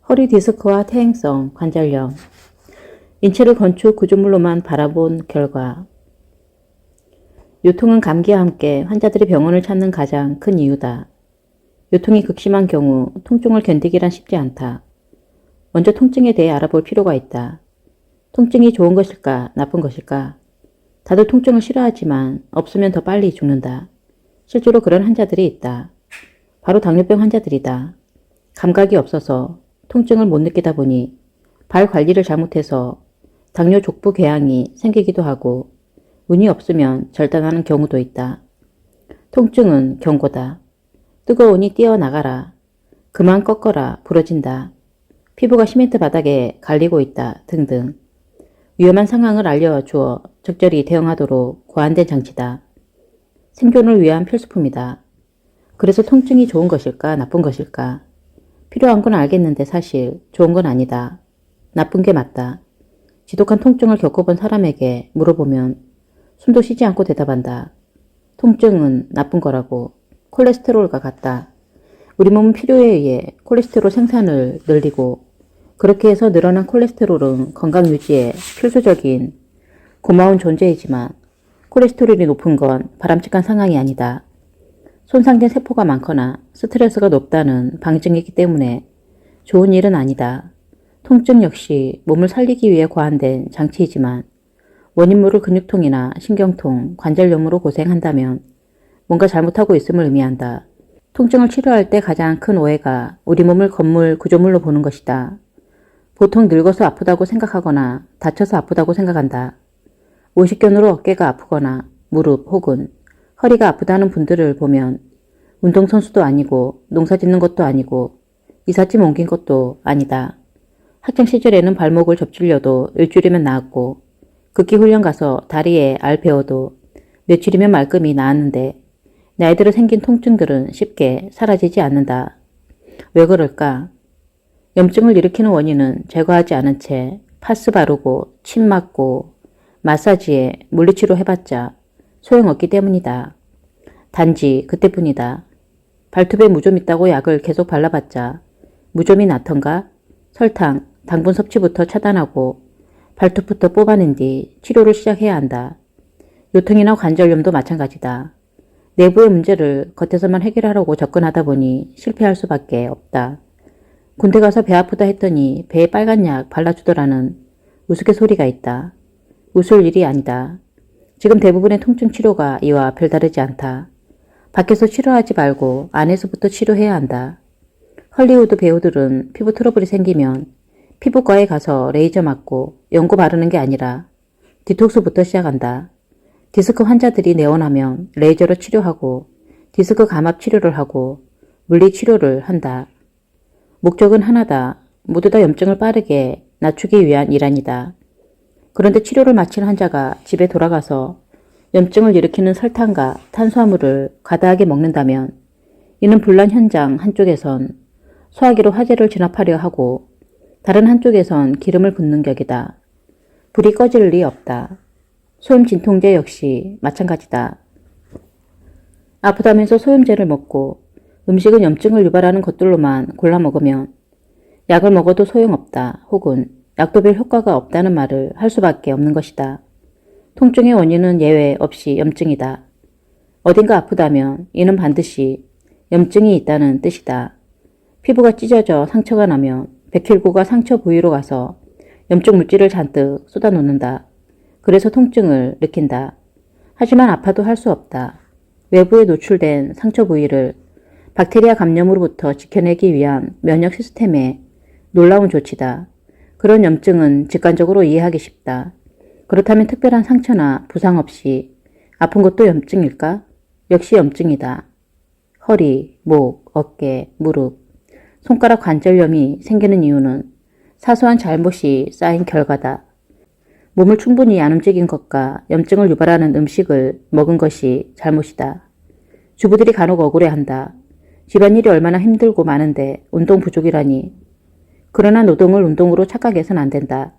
허리 디스크와 퇴행성 관절염, 인체를 건축 구조물로만 바라본 결과 요통은 감기와 함께 환자들이 병원을 찾는 가장 큰 이유다. 요통이 극심한 경우 통증을 견디기란 쉽지 않다. 먼저 통증에 대해 알아볼 필요가 있다. 통증이 좋은 것일까, 나쁜 것일까? 다들 통증을 싫어하지만 없으면 더 빨리 죽는다. 실제로 그런 환자들이 있다. 바로 당뇨병 환자들이다. 감각이 없어서 통증을 못 느끼다 보니 발 관리를 잘못해서 당뇨 족부 궤양이 생기기도 하고 운이 없으면 절단하는 경우도 있다. 통증은 경고다. 뜨거우니 뛰어나가라. 그만 꺾어라. 부러진다. 피부가 시멘트 바닥에 갈리고 있다. 등등. 위험한 상황을 알려주어 적절히 대응하도록 고안된 장치다. 생존을 위한 필수품이다. 그래서 통증이 좋은 것일까, 나쁜 것일까? 필요한 건 알겠는데 사실 좋은 건 아니다. 나쁜 게 맞다. 지독한 통증을 겪어본 사람에게 물어보면 숨도 쉬지 않고 대답한다. 통증은 나쁜 거라고. 콜레스테롤과 같다. 우리 몸은 필요에 의해 콜레스테롤 생산을 늘리고 그렇게 해서 늘어난 콜레스테롤은 건강 유지에 필수적인 고마운 존재이지만 콜레스테롤이 높은 건 바람직한 상황이 아니다. 손상된 세포가 많거나 스트레스가 높다는 방증이기 때문에 좋은 일은 아니다. 통증 역시 몸을 살리기 위해 고안된 장치이지만 원인 모를 근육통이나 신경통, 관절염으로 고생한다면 뭔가 잘못하고 있음을 의미한다. 통증을 치료할 때 가장 큰 오해가 우리 몸을 건물, 구조물로 보는 것이다. 보통 늙어서 아프다고 생각하거나 다쳐서 아프다고 생각한다. 오십견으로 어깨가 아프거나 무릎 혹은 허리가 아프다는 분들을 보면 운동선수도 아니고 농사짓는 것도 아니고 이삿짐 옮긴 것도 아니다. 학창시절에는 발목을 접질려도 일주일이면 나았고 극기훈련 가서 다리에 알 베어도 며칠이면 말끔히 나았는데 나이 들어 생긴 통증들은 쉽게 사라지지 않는다. 왜 그럴까? 염증을 일으키는 원인은 제거하지 않은 채 파스 바르고 침 맞고 마사지에 물리치료 해봤자 소용없기 때문이다. 단지 그때뿐이다. 발톱에 무좀 있다고 약을 계속 발라봤자 무좀이 낫던가? 설탕, 당분 섭취부터 차단하고 발톱부터 뽑아낸 뒤 치료를 시작해야 한다. 요통이나 관절염도 마찬가지다. 내부의 문제를 겉에서만 해결하려고 접근하다 보니 실패할 수밖에 없다. 군대 가서 배 아프다 했더니 배에 빨간 약 발라주더라는 우스갯소리가 있다. 웃을 일이 아니다. 지금 대부분의 통증 치료가 이와 별다르지 않다. 밖에서 치료하지 말고 안에서부터 치료해야 한다. 헐리우드 배우들은 피부 트러블이 생기면 피부과에 가서 레이저 맞고 연고 바르는 게 아니라 디톡스부터 시작한다. 디스크 환자들이 내원하면 레이저로 치료하고 디스크 감압 치료를 하고 물리치료를 한다. 목적은 하나다. 모두 다 염증을 빠르게 낮추기 위한 일환이다. 그런데 치료를 마친 환자가 집에 돌아가서 염증을 일으키는 설탕과 탄수화물을 과다하게 먹는다면 이는 분란 현장 한쪽에선 소화기로 화재를 진압하려 하고 다른 한쪽에선 기름을 붓는 격이다. 불이 꺼질 리 없다. 소염 진통제 역시 마찬가지다. 아프다면서 소염제를 먹고 음식은 염증을 유발하는 것들로만 골라 먹으면 약을 먹어도 소용없다 혹은 약도 별 효과가 없다는 말을 할 수밖에 없는 것이다. 통증의 원인은 예외 없이 염증이다. 어딘가 아프다면 이는 반드시 염증이 있다는 뜻이다. 피부가 찢어져 상처가 나면 백혈구가 상처 부위로 가서 염증 물질을 잔뜩 쏟아놓는다. 그래서 통증을 느낀다. 하지만 아파도 할 수 없다. 외부에 노출된 상처 부위를 박테리아 감염으로부터 지켜내기 위한 면역 시스템의 놀라운 조치다. 그런 염증은 직관적으로 이해하기 쉽다. 그렇다면 특별한 상처나 부상 없이 아픈 것도 염증일까? 역시 염증이다. 허리, 목, 어깨, 무릎, 손가락 관절염이 생기는 이유는 사소한 잘못이 쌓인 결과다. 몸을 충분히 안 움직인 것과 염증을 유발하는 음식을 먹은 것이 잘못이다. 주부들이 간혹 억울해한다. 집안일이 얼마나 힘들고 많은데 운동 부족이라니. 그러나 노동을 운동으로 착각해서는 안 된다.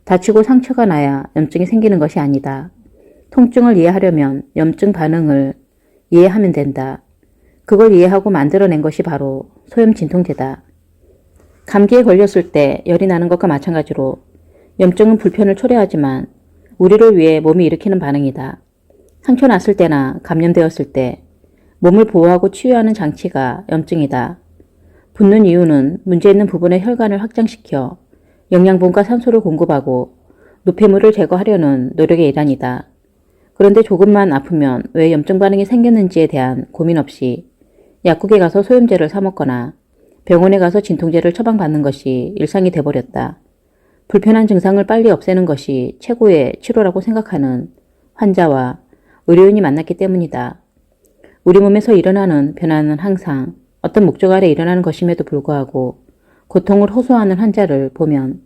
다치고 상처가 나야 염증이 생기는 것이 아니다. 통증을 이해하려면 염증 반응을 이해하면 된다. 그걸 이해하고 만들어낸 것이 바로 소염 진통제다. 감기에 걸렸을 때 열이 나는 것과 마찬가지로 염증은 불편을 초래하지만 우리를 위해 몸이 일으키는 반응이다. 상처 났을 때나 감염되었을 때 몸을 보호하고 치유하는 장치가 염증이다. 붓는 이유는 문제 있는 부분의 혈관을 확장시켜 영양분과 산소를 공급하고 노폐물을 제거하려는 노력의 일환이다. 그런데 조금만 아프면 왜 염증 반응이 생겼는지에 대한 고민 없이 약국에 가서 소염제를 사 먹거나 병원에 가서 진통제를 처방받는 것이 일상이 돼버렸다. 불편한 증상을 빨리 없애는 것이 최고의 치료라고 생각하는 환자와 의료인이 만났기 때문이다. 우리 몸에서 일어나는 변화는 항상 어떤 목적 아래 일어나는 것임에도 불구하고 고통을 호소하는 환자를 보면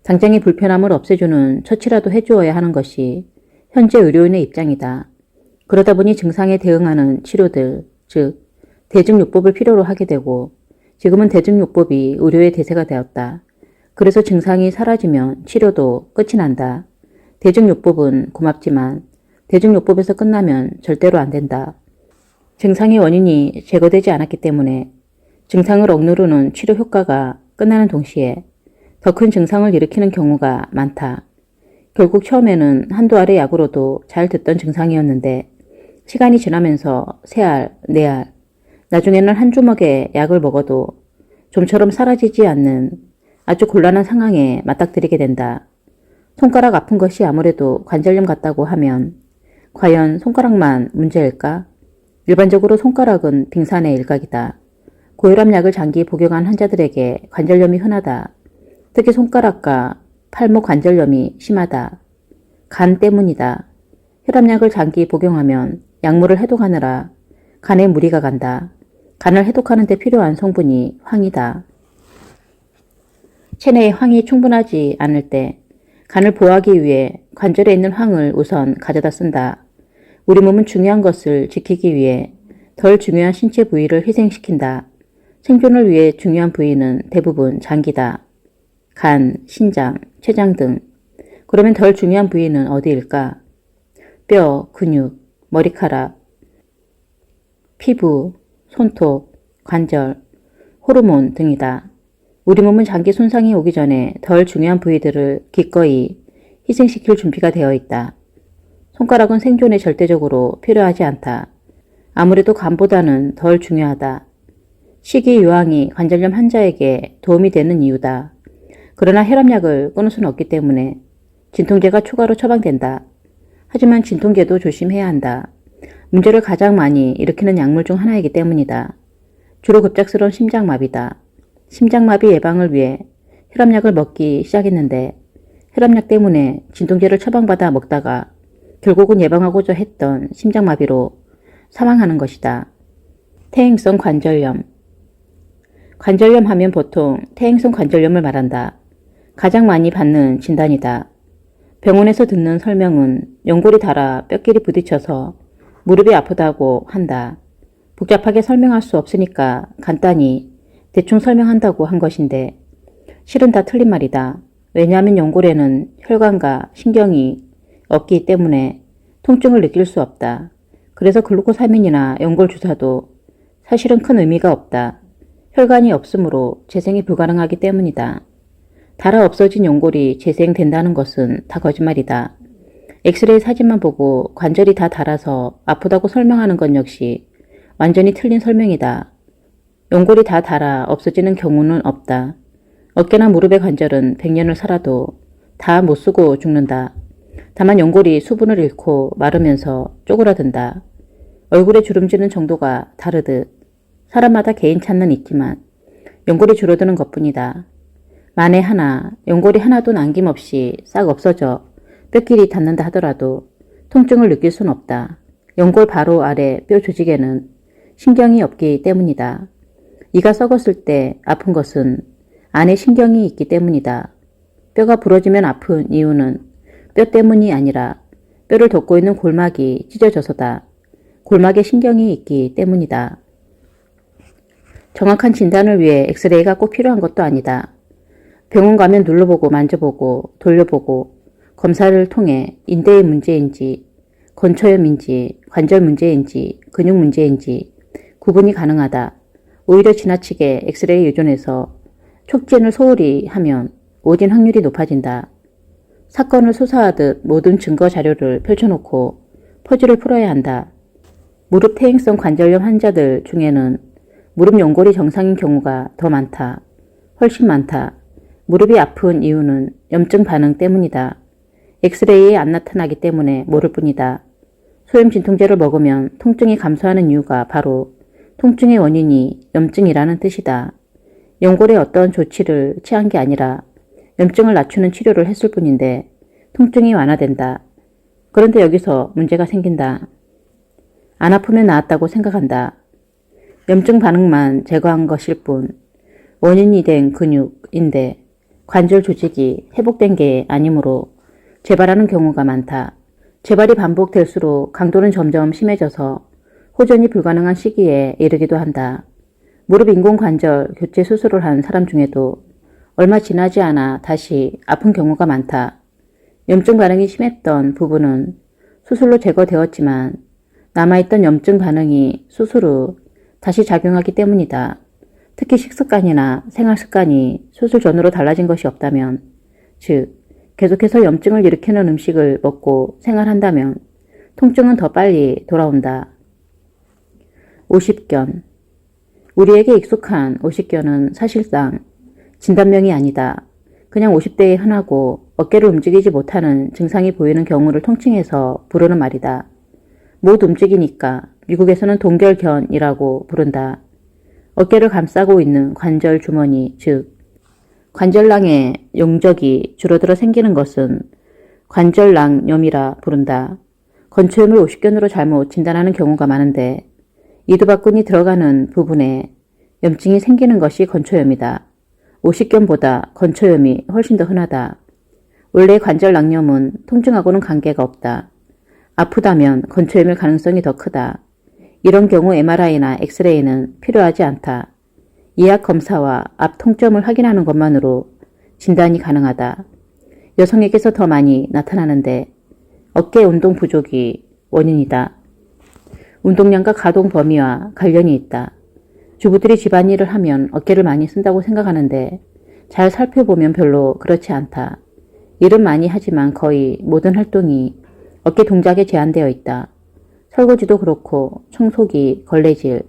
당장의 불편함을 없애주는 처치라도 해주어야 하는 것이 현재 의료인의 입장이다. 그러다 보니 증상에 대응하는 치료들, 즉 대증요법을 필요로 하게 되고 지금은 대증요법이 의료의 대세가 되었다. 그래서 증상이 사라지면 치료도 끝이 난다. 대증요법은 고맙지만 대증요법에서 끝나면 절대로 안 된다. 증상의 원인이 제거되지 않았기 때문에 증상을 억누르는 치료 효과가 끝나는 동시에 더 큰 증상을 일으키는 경우가 많다. 결국 처음에는 한두 알의 약으로도 잘 듣던 증상이었는데 시간이 지나면서 3알, 4알, 나중에는 한 주먹의 약을 먹어도 좀처럼 사라지지 않는 아주 곤란한 상황에 맞닥뜨리게 된다. 손가락 아픈 것이 아무래도 관절염 같다고 하면 과연 손가락만 문제일까? 일반적으로 손가락은 빙산의 일각이다. 고혈압약을 장기 복용한 환자들에게 관절염이 흔하다. 특히 손가락과 팔목 관절염이 심하다. 간 때문이다. 혈압약을 장기 복용하면 약물을 해독하느라 간에 무리가 간다. 간을 해독하는 데 필요한 성분이 황이다. 체내에 황이 충분하지 않을 때 간을 보호하기 위해 관절에 있는 황을 우선 가져다 쓴다. 우리 몸은 중요한 것을 지키기 위해 덜 중요한 신체 부위를 희생시킨다. 생존을 위해 중요한 부위는 대부분 장기다. 간, 신장, 췌장 등. 그러면 덜 중요한 부위는 어디일까? 뼈, 근육, 머리카락, 피부, 손톱, 관절, 호르몬 등이다. 우리 몸은 장기 손상이 오기 전에 덜 중요한 부위들을 기꺼이 희생시킬 준비가 되어 있다. 손가락은 생존에 절대적으로 필요하지 않다. 아무래도 간보다는 덜 중요하다. 식이 요항이 관절염 환자에게 도움이 되는 이유다. 그러나 혈압약을 끊을 수는 없기 때문에 진통제가 추가로 처방된다. 하지만 진통제도 조심해야 한다. 문제를 가장 많이 일으키는 약물 중 하나이기 때문이다. 주로 급작스러운 심장마비다. 심장마비 예방을 위해 혈압약을 먹기 시작했는데 혈압약 때문에 진통제를 처방받아 먹다가 결국은 예방하고자 했던 심장마비로 사망하는 것이다. 퇴행성 관절염. 관절염 하면 보통 퇴행성 관절염을 말한다. 가장 많이 받는 진단이다. 병원에서 듣는 설명은 연골이 닳아 뼈끼리 부딪혀서 무릎이 아프다고 한다. 복잡하게 설명할 수 없으니까 간단히 대충 설명한다고 한 것인데 실은 다 틀린 말이다. 왜냐하면 연골에는 혈관과 신경이 없기 때문에 통증을 느낄 수 없다. 그래서 글루코사민이나 연골 주사도 사실은 큰 의미가 없다. 혈관이 없으므로 재생이 불가능하기 때문이다. 닳아 없어진 연골이 재생된다는 것은 다 거짓말이다. 엑스레이 사진만 보고 관절이 다 닳아서 아프다고 설명하는 건 역시 완전히 틀린 설명이다. 연골이 다 닳아 없어지는 경우는 없다. 어깨나 무릎의 관절은 100년을 살아도 다 못 쓰고 죽는다. 다만 연골이 수분을 잃고 마르면서 쪼그라든다. 얼굴에 주름지는 정도가 다르듯 사람마다 개인차는 있지만 연골이 줄어드는 것뿐이다. 만에 하나 연골이 하나도 남김없이 싹 없어져 뼈끼리 닿는다 하더라도 통증을 느낄 순 없다. 연골 바로 아래 뼈 조직에는 신경이 없기 때문이다. 이가 썩었을 때 아픈 것은 안에 신경이 있기 때문이다. 뼈가 부러지면 아픈 이유는 뼈 때문이 아니라 뼈를 덮고 있는 골막이 찢어져서다. 골막에 신경이 있기 때문이다. 정확한 진단을 위해 엑스레이가 꼭 필요한 것도 아니다. 병원 가면 눌러보고 만져보고 돌려보고 검사를 통해 인대의 문제인지 건초염인지 관절 문제인지 근육 문제인지 구분이 가능하다. 오히려 지나치게 엑스레이에 의존해서 촉진을 소홀히 하면 오진 확률이 높아진다. 사건을 수사하듯 모든 증거 자료를 펼쳐놓고 퍼즐을 풀어야 한다. 무릎 퇴행성 관절염 환자들 중에는 무릎 연골이 정상인 경우가 더 많다. 훨씬 많다. 무릎이 아픈 이유는 염증 반응 때문이다. 엑스레이에 안 나타나기 때문에 모를 뿐이다. 소염 진통제를 먹으면 통증이 감소하는 이유가 바로 통증의 원인이 염증이라는 뜻이다. 연골에 어떤 조치를 취한 게 아니라 염증을 낮추는 치료를 했을 뿐인데 통증이 완화된다. 그런데 여기서 문제가 생긴다. 안 아프면 나았다고 생각한다. 염증 반응만 제거한 것일 뿐 원인이 된 근육인데 관절 조직이 회복된 게 아니므로 재발하는 경우가 많다. 재발이 반복될수록 강도는 점점 심해져서 호전이 불가능한 시기에 이르기도 한다. 무릎 인공관절 교체 수술을 한 사람 중에도 얼마 지나지 않아 다시 아픈 경우가 많다. 염증 반응이 심했던 부분은 수술로 제거되었지만 남아있던 염증 반응이 수술 후 다시 작용하기 때문이다. 특히 식습관이나 생활습관이 수술 전으로 달라진 것이 없다면, 즉 계속해서 염증을 일으키는 음식을 먹고 생활한다면 통증은 더 빨리 돌아온다. 오십견. 우리에게 익숙한 오십견은 사실상 진단명이 아니다. 그냥 50대에 흔하고 어깨를 움직이지 못하는 증상이 보이는 경우를 통칭해서 부르는 말이다. 못 움직이니까 미국에서는 동결견이라고 부른다. 어깨를 감싸고 있는 관절 주머니, 즉 관절낭의 용적이 줄어들어 생기는 것은 관절낭염이라 부른다. 건초염을 오십견으로 잘못 진단하는 경우가 많은데 이두박근이 들어가는 부분에 염증이 생기는 것이 건초염이다. 오십견보다 건초염이 훨씬 더 흔하다. 원래 관절낭염은 통증하고는 관계가 없다. 아프다면 건초염일 가능성이 더 크다. 이런 경우 MRI나 엑스레이는 필요하지 않다. 예약 검사와 앞 통점을 확인하는 것만으로 진단이 가능하다. 여성에게서 더 많이 나타나는데 어깨 운동 부족이 원인이다. 운동량과 가동 범위와 관련이 있다. 주부들이 집안일을 하면 어깨를 많이 쓴다고 생각하는데 잘 살펴보면 별로 그렇지 않다. 일은 많이 하지만 거의 모든 활동이 어깨 동작에 제한되어 있다. 설거지도 그렇고 청소기, 걸레질,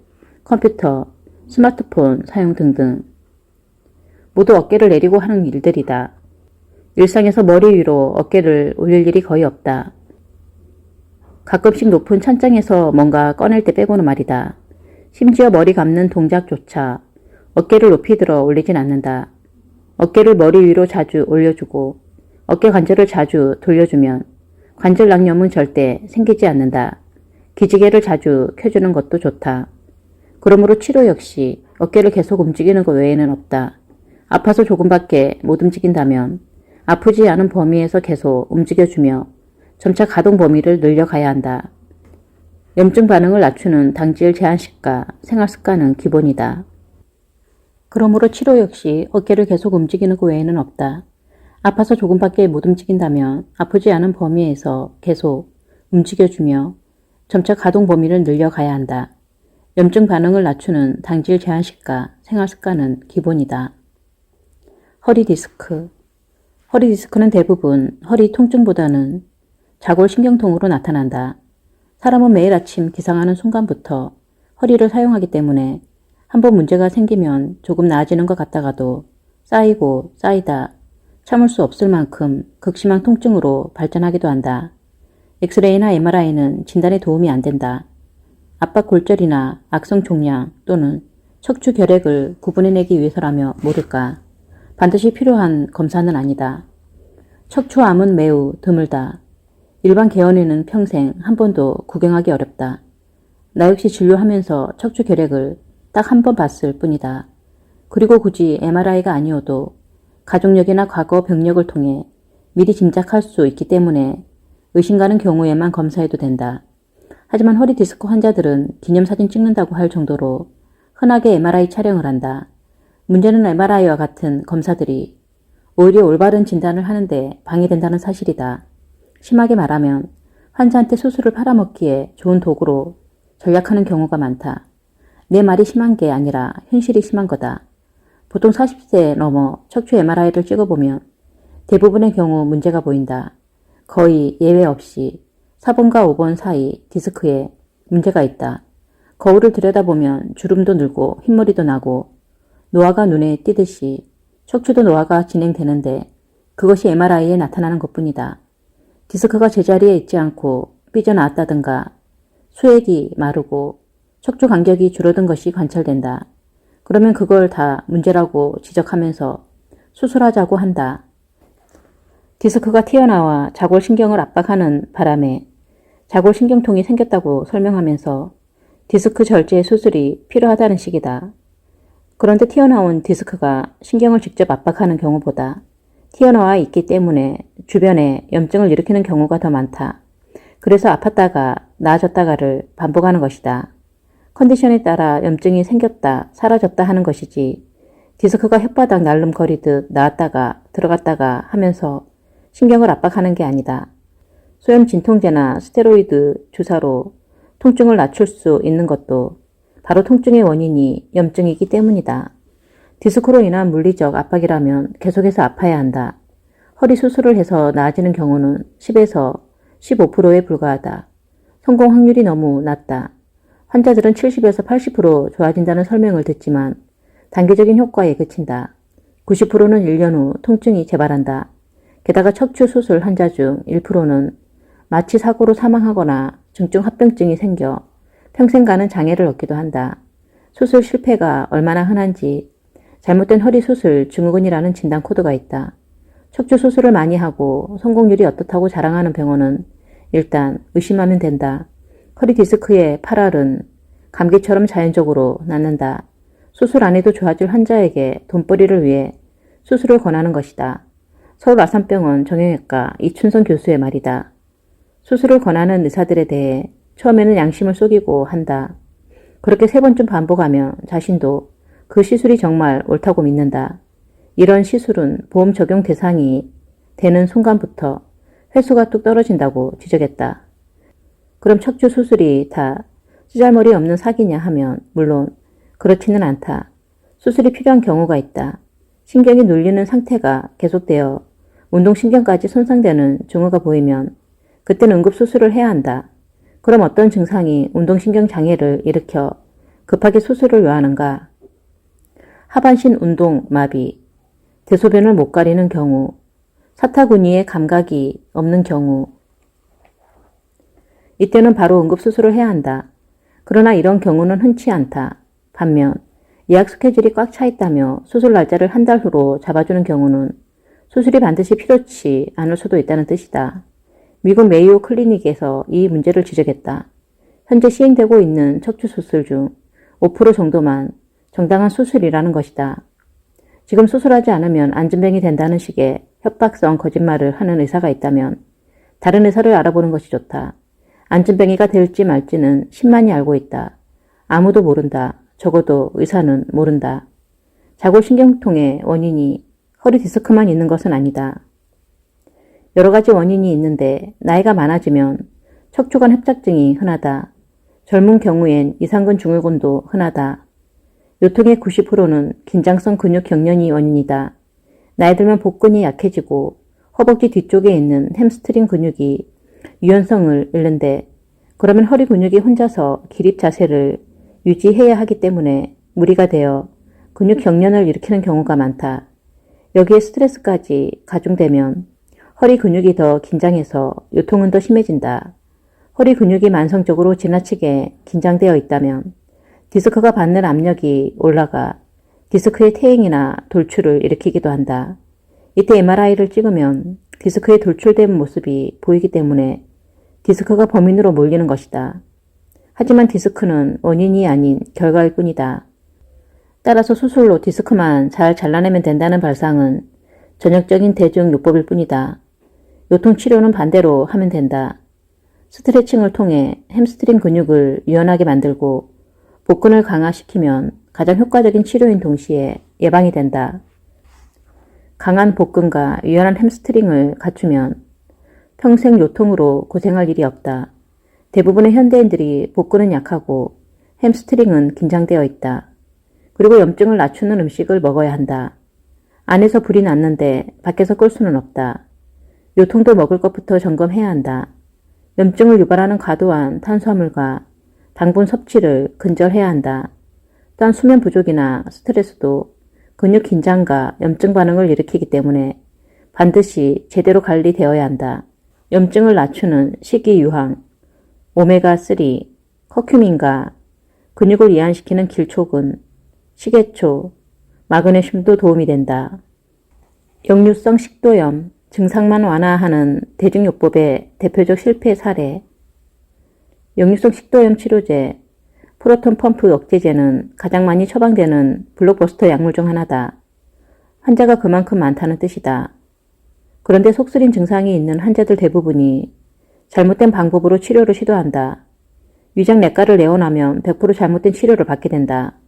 컴퓨터, 스마트폰 사용 등등 모두 어깨를 내리고 하는 일들이다. 일상에서 머리 위로 어깨를 올릴 일이 거의 없다. 가끔씩 높은 찬장에서 뭔가 꺼낼 때 빼고는 말이다. 심지어 머리 감는 동작조차 어깨를 높이 들어 올리진 않는다. 어깨를 머리 위로 자주 올려주고 어깨 관절을 자주 돌려주면 관절낭염은 절대 생기지 않는다. 기지개를 자주 켜주는 것도 좋다. 그러므로 치료 역시 어깨를 계속 움직이는 것 외에는 없다. 아파서 조금밖에 못 움직인다면 아프지 않은 범위에서 계속 움직여주며 점차 가동 범위를 늘려가야 한다. 염증 반응을 낮추는 당질 제한식과 생활습관은 기본이다. 그러므로 치료 역시 어깨를 계속 움직이는 것 외에는 없다. 아파서 조금밖에 못 움직인다면 아프지 않은 범위에서 계속 움직여주며 점차 가동 범위를 늘려가야 한다. 염증 반응을 낮추는 당질 제한식과 생활습관은 기본이다. 허리 디스크. 허리 디스크는 대부분 허리 통증보다는 자골신경통으로 나타난다. 사람은 매일 아침 기상하는 순간부터 허리를 사용하기 때문에 한번 문제가 생기면 조금 나아지는 것 같다가도 쌓이고 쌓이다 참을 수 없을 만큼 극심한 통증으로 발전하기도 한다. 엑스레이나 MRI는 진단에 도움이 안 된다. 압박 골절이나 악성 종양 또는 척추 결핵을 구분해내기 위해서라며 모를까. 반드시 필요한 검사는 아니다. 척추암은 매우 드물다. 일반 개원에는 평생 한 번도 구경하기 어렵다. 나 역시 진료하면서 척추 결핵을 딱 한 번 봤을 뿐이다. 그리고 굳이 MRI가 아니어도 가족력이나 과거 병력을 통해 미리 짐작할 수 있기 때문에 의심 가는 경우에만 검사해도 된다. 하지만 허리 디스크 환자들은 기념사진 찍는다고 할 정도로 흔하게 MRI 촬영을 한다. 문제는 MRI와 같은 검사들이 오히려 올바른 진단을 하는데 방해된다는 사실이다. 심하게 말하면 환자한테 수술을 팔아먹기에 좋은 도구로 전략하는 경우가 많다. 내 말이 심한 게 아니라 현실이 심한 거다. 보통 40세 넘어 척추 MRI를 찍어보면 대부분의 경우 문제가 보인다. 거의 예외 없이 4번과 5번 사이 디스크에 문제가 있다. 거울을 들여다보면 주름도 늘고 흰머리도 나고 노화가 눈에 띄듯이 척추도 노화가 진행되는데 그것이 MRI에 나타나는 것뿐이다. 디스크가 제자리에 있지 않고 삐져나왔다든가 수액이 마르고 척추 간격이 줄어든 것이 관찰된다. 그러면 그걸 다 문제라고 지적하면서 수술하자고 한다. 디스크가 튀어나와 자골신경을 압박하는 바람에 자골신경통이 생겼다고 설명하면서 디스크 절제 수술이 필요하다는 식이다. 그런데 튀어나온 디스크가 신경을 직접 압박하는 경우보다 튀어나와 있기 때문에 주변에 염증을 일으키는 경우가 더 많다. 그래서 아팠다가 나아졌다가를 반복하는 것이다. 컨디션에 따라 염증이 생겼다 사라졌다 하는 것이지 디스크가 혓바닥 날름거리듯 나왔다가 들어갔다가 하면서 신경을 압박하는 게 아니다. 소염 진통제나 스테로이드 주사로 통증을 낮출 수 있는 것도 바로 통증의 원인이 염증이기 때문이다. 디스크로 인한 물리적 압박이라면 계속해서 아파야 한다. 허리 수술을 해서 나아지는 경우는 10에서 15%에 불과하다. 성공 확률이 너무 낮다. 환자들은 70에서 80% 좋아진다는 설명을 듣지만 단기적인 효과에 그친다. 90%는 1년 후 통증이 재발한다. 게다가 척추 수술 환자 중 1%는 마취 사고로 사망하거나 중증 합병증이 생겨 평생 가는 장애를 얻기도 한다. 수술 실패가 얼마나 흔한지 잘못된 허리 수술 증후군이라는 진단 코드가 있다. 척추 수술을 많이 하고 성공률이 어떻다고 자랑하는 병원은 일단 의심하면 된다. 허리 디스크의 파랄은 감기처럼 자연적으로 낫는다. 수술 안 해도 좋아질 환자에게 돈벌이를 위해 수술을 권하는 것이다. 서울 아산병원 정형외과 이춘선 교수의 말이다. 수술을 권하는 의사들에 대해 처음에는 양심을 속이고 한다. 그렇게 3번쯤 반복하면 자신도 그 시술이 정말 옳다고 믿는다. 이런 시술은 보험 적용 대상이 되는 순간부터 횟수가 뚝 떨어진다고 지적했다. 그럼 척추 수술이 다 쓰잘머리 없는 사기냐 하면 물론 그렇지는 않다. 수술이 필요한 경우가 있다. 신경이 눌리는 상태가 계속되어 운동신경까지 손상되는 증후가 보이면 그때는 응급수술을 해야 한다. 그럼 어떤 증상이 운동신경 장애를 일으켜 급하게 수술을 요하는가? 하반신 운동 마비, 대소변을 못 가리는 경우, 사타구니에 감각이 없는 경우. 이때는 바로 응급수술을 해야 한다. 그러나 이런 경우는 흔치 않다. 반면 예약 스케줄이 꽉 차 있다며 수술 날짜를 한 달 후로 잡아주는 경우는 수술이 반드시 필요치 않을 수도 있다는 뜻이다. 미국 메이오 클리닉에서 이 문제를 지적했다. 현재 시행되고 있는 척추 수술 중 5% 정도만 정당한 수술이라는 것이다. 지금 수술하지 않으면 안진뱅이 된다는 식의 협박성 거짓말을 하는 의사가 있다면 다른 의사를 알아보는 것이 좋다. 안진뱅이가 될지 말지는 10만이 알고 있다. 아무도 모른다. 적어도 의사는 모른다. 자골신경통의 원인이 허리 디스크만 있는 것은 아니다. 여러 가지 원인이 있는데 나이가 많아지면 척추관 협착증이 흔하다. 젊은 경우엔 이상근 증후군도 흔하다. 요통의 90%는 긴장성 근육 경련이 원인이다. 나이 들면 복근이 약해지고 허벅지 뒤쪽에 있는 햄스트링 근육이 유연성을 잃는데 그러면 허리 근육이 혼자서 기립 자세를 유지해야 하기 때문에 무리가 되어 근육 경련을 일으키는 경우가 많다. 여기에 스트레스까지 가중되면 허리 근육이 더 긴장해서 요통은 더 심해진다. 허리 근육이 만성적으로 지나치게 긴장되어 있다면 디스크가 받는 압력이 올라가 디스크의 퇴행이나 돌출을 일으키기도 한다. 이때 MRI를 찍으면 디스크의 돌출된 모습이 보이기 때문에 디스크가 범인으로 몰리는 것이다. 하지만 디스크는 원인이 아닌 결과일 뿐이다. 따라서 수술로 디스크만 잘 잘라내면 된다는 발상은 전형적인 대중요법일 뿐이다. 요통치료는 반대로 하면 된다. 스트레칭을 통해 햄스트링 근육을 유연하게 만들고 복근을 강화시키면 가장 효과적인 치료인 동시에 예방이 된다. 강한 복근과 유연한 햄스트링을 갖추면 평생 요통으로 고생할 일이 없다. 대부분의 현대인들이 복근은 약하고 햄스트링은 긴장되어 있다. 그리고 염증을 낮추는 음식을 먹어야 한다. 안에서 불이 났는데 밖에서 끌 수는 없다. 요통도 먹을 것부터 점검해야 한다. 염증을 유발하는 과도한 탄수화물과 당분 섭취를 근절해야 한다. 또한 수면 부족이나 스트레스도 근육 긴장과 염증 반응을 일으키기 때문에 반드시 제대로 관리되어야 한다. 염증을 낮추는 식이유황, 오메가3, 커큐민과 근육을 이완시키는 길초근, 식이초, 마그네슘도 도움이 된다. 역류성 식도염 증상만 완화하는 대증요법의 대표적 실패 사례. 역류성 식도염 치료제, 프로톤 펌프 억제제는 가장 많이 처방되는 블록버스터 약물 중 하나다. 환자가 그만큼 많다는 뜻이다. 그런데 속쓰린 증상이 있는 환자들 대부분이 잘못된 방법으로 치료를 시도한다. 위장 내과를 내원하면 100% 잘못된 치료를 받게 된다.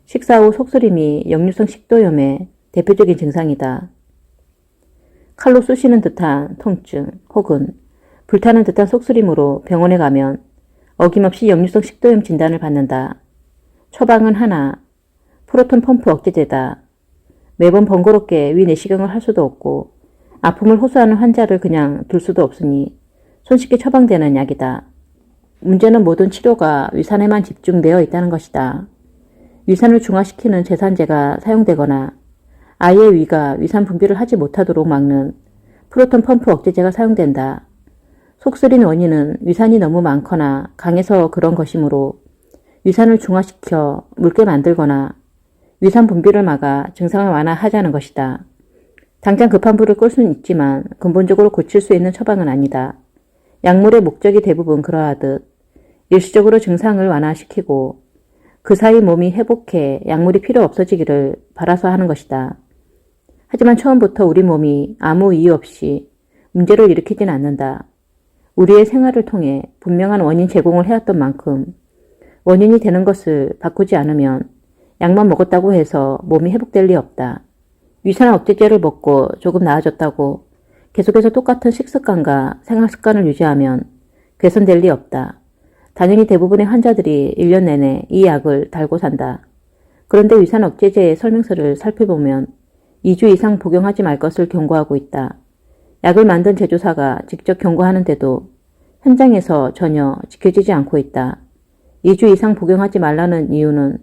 식사 후 속쓰림이 역류성 식도염의 대표적인 증상이다. 칼로 쑤시는 듯한 통증 혹은 불타는 듯한 속쓰림으로 병원에 가면 어김없이 역류성 식도염 진단을 받는다. 처방은 하나, 프로톤 펌프 억제제다. 매번 번거롭게 위 내시경을 할 수도 없고 아픔을 호소하는 환자를 그냥 둘 수도 없으니 손쉽게 처방되는 약이다. 문제는 모든 치료가 위산에만 집중되어 있다는 것이다. 위산을 중화시키는 제산제가 사용되거나 아이의 위가 위산 분비를 하지 못하도록 막는 프로톤 펌프 억제제가 사용된다. 속쓰린 원인은 위산이 너무 많거나 강해서 그런 것이므로 위산을 중화시켜 묽게 만들거나 위산 분비를 막아 증상을 완화하자는 것이다. 당장 급한 불을 끌 수는 있지만 근본적으로 고칠 수 있는 처방은 아니다. 약물의 목적이 대부분 그러하듯 일시적으로 증상을 완화시키고 그 사이 몸이 회복해 약물이 필요 없어지기를 바라서 하는 것이다. 하지만 처음부터 우리 몸이 아무 이유 없이 문제를 일으키진 않는다. 우리의 생활을 통해 분명한 원인 제공을 해왔던 만큼 원인이 되는 것을 바꾸지 않으면 약만 먹었다고 해서 몸이 회복될 리 없다. 위산 억제제를 먹고 조금 나아졌다고 계속해서 똑같은 식습관과 생활습관을 유지하면 개선될 리 없다. 당연히 대부분의 환자들이 1년 내내 이 약을 달고 산다. 그런데 위산 억제제의 설명서를 살펴보면 2주 이상 복용하지 말 것을 경고하고 있다. 약을 만든 제조사가 직접 경고하는데도 현장에서 전혀 지켜지지 않고 있다. 2주 이상 복용하지 말라는 이유는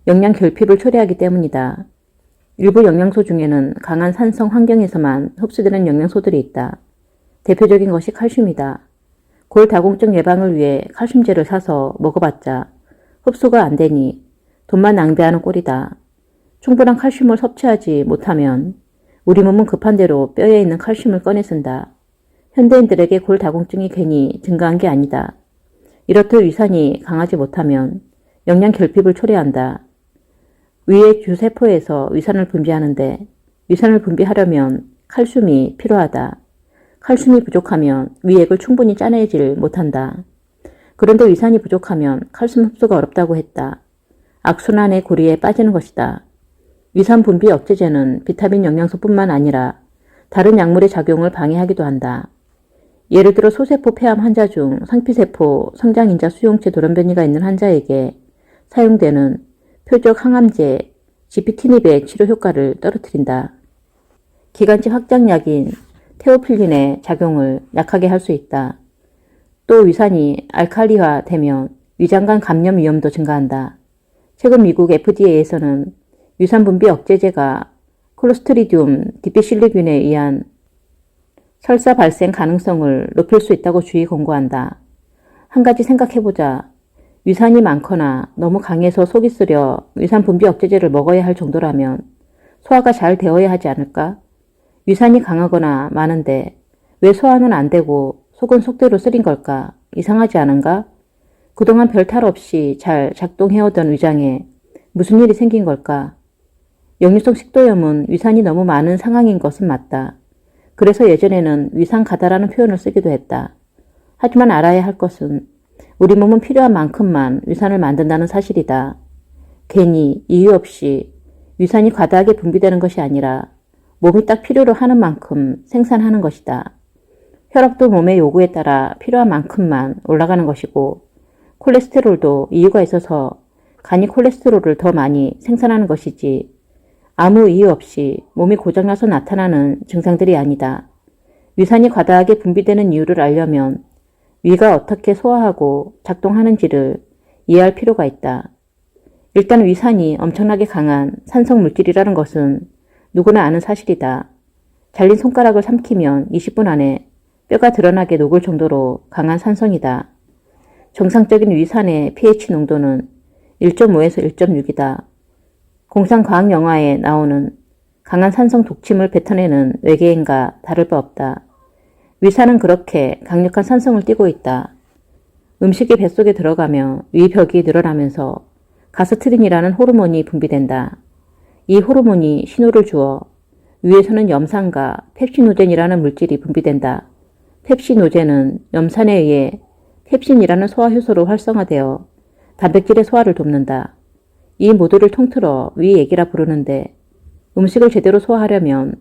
영양 결핍을 초래하기 때문이다. 일부 영양소 중에는 강한 산성 환경에서만 흡수되는 영양소들이 있다. 대표적인 것이 칼슘이다. 골다공증 예방을 위해 칼슘제를 사서 먹어봤자 흡수가 안 되니 돈만 낭비하는 꼴이다. 충분한 칼슘을 섭취하지 못하면 우리 몸은 급한 대로 뼈에 있는 칼슘을 꺼내 쓴다. 현대인들에게 골다공증이 괜히 증가한 게 아니다. 이렇듯 위산이 강하지 못하면 영양 결핍을 초래한다. 위의 주세포에서 위산을 분비하는데 위산을 분비하려면 칼슘이 필요하다. 칼슘이 부족하면 위액을 충분히 짜내질 못한다. 그런데 위산이 부족하면 칼슘 흡수가 어렵다고 했다. 악순환의 고리에 빠지는 것이다. 위산 분비 억제제는 비타민 영양소뿐만 아니라 다른 약물의 작용을 방해하기도 한다. 예를 들어 소세포 폐암 환자 중 상피세포 성장인자 수용체 돌연변이가 있는 환자에게 사용되는 표적 항암제 지피티닙의 치료 효과를 떨어뜨린다. 기관지 확장약인 테오필린의 작용을 약하게 할 수 있다. 또 위산이 알칼리화되면 위장관 감염 위험도 증가한다. 최근 미국 FDA에서는 위산 분비 억제제가 콜로스트리디움 디피실리균에 의한 설사 발생 가능성을 높일 수 있다고 주의 권고한다. 한 가지 생각해보자. 위산이 많거나 너무 강해서 속이 쓰려 위산 분비 억제제를 먹어야 할 정도라면 소화가 잘 되어야 하지 않을까? 위산이 강하거나 많은데 왜 소화는 안 되고 속은 속대로 쓰린 걸까? 이상하지 않은가? 그동안 별탈 없이 잘 작동해오던 위장에 무슨 일이 생긴 걸까? 역류성 식도염은 위산이 너무 많은 상황인 것은 맞다. 그래서 예전에는 위산가다라는 표현을 쓰기도 했다. 하지만 알아야 할 것은 우리 몸은 필요한 만큼만 위산을 만든다는 사실이다. 괜히 이유 없이 위산이 과다하게 분비되는 것이 아니라 몸이 딱 필요로 하는 만큼 생산하는 것이다. 혈압도 몸의 요구에 따라 필요한 만큼만 올라가는 것이고 콜레스테롤도 이유가 있어서 간이 콜레스테롤을 더 많이 생산하는 것이지 아무 이유 없이 몸이 고장나서 나타나는 증상들이 아니다. 위산이 과다하게 분비되는 이유를 알려면 위가 어떻게 소화하고 작동하는지를 이해할 필요가 있다. 일단 위산이 엄청나게 강한 산성 물질이라는 것은 누구나 아는 사실이다. 잘린 손가락을 삼키면 20분 안에 뼈가 드러나게 녹을 정도로 강한 산성이다. 정상적인 위산의 pH 농도는 1.5에서 1.6이다. 공상 과학 영화에 나오는 강한 산성 독침을 뱉어내는 외계인과 다를 바 없다. 위산은 그렇게 강력한 산성을 띠고 있다. 음식이 뱃속에 들어가며 위벽이 늘어나면서 가스트린이라는 호르몬이 분비된다. 이 호르몬이 신호를 주어 위에서는 염산과 펩시노젠이라는 물질이 분비된다. 펩시노젠은 염산에 의해 펩신이라는 소화효소로 활성화되어 단백질의 소화를 돕는다. 이 모두를 통틀어 위액이라 부르는데 음식을 제대로 소화하려면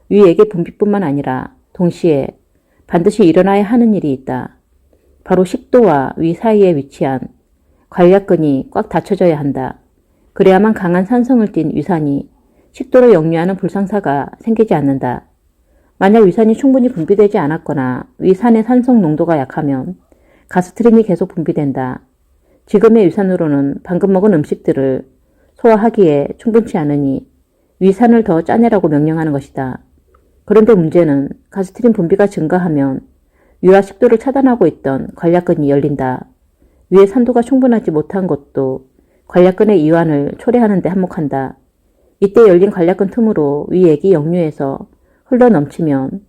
위액의 분비뿐만 아니라 동시에 반드시 일어나야 하는 일이 있다. 바로 식도와 위 사이에 위치한 관략근이 꽉 닫혀져야 한다. 그래야만 강한 산성을 띤 위산이 식도로 역류하는 불상사가 생기지 않는다. 만약 위산이 충분히 분비되지 않았거나 위산의 산성 농도가 약하면 가스트린이 계속 분비된다. 지금의 위산으로는 방금 먹은 음식들을 소화하기에 충분치 않으니 위산을 더 짜내라고 명령하는 것이다. 그런데 문제는 가스트린 분비가 증가하면 위와 식도를 차단하고 있던 관략근이 열린다. 위의 산도가 충분하지 못한 것도 관략근의 이완을 초래하는 데 한몫한다. 이때 열린 관략근 틈으로 위액이 역류해서 흘러 넘치면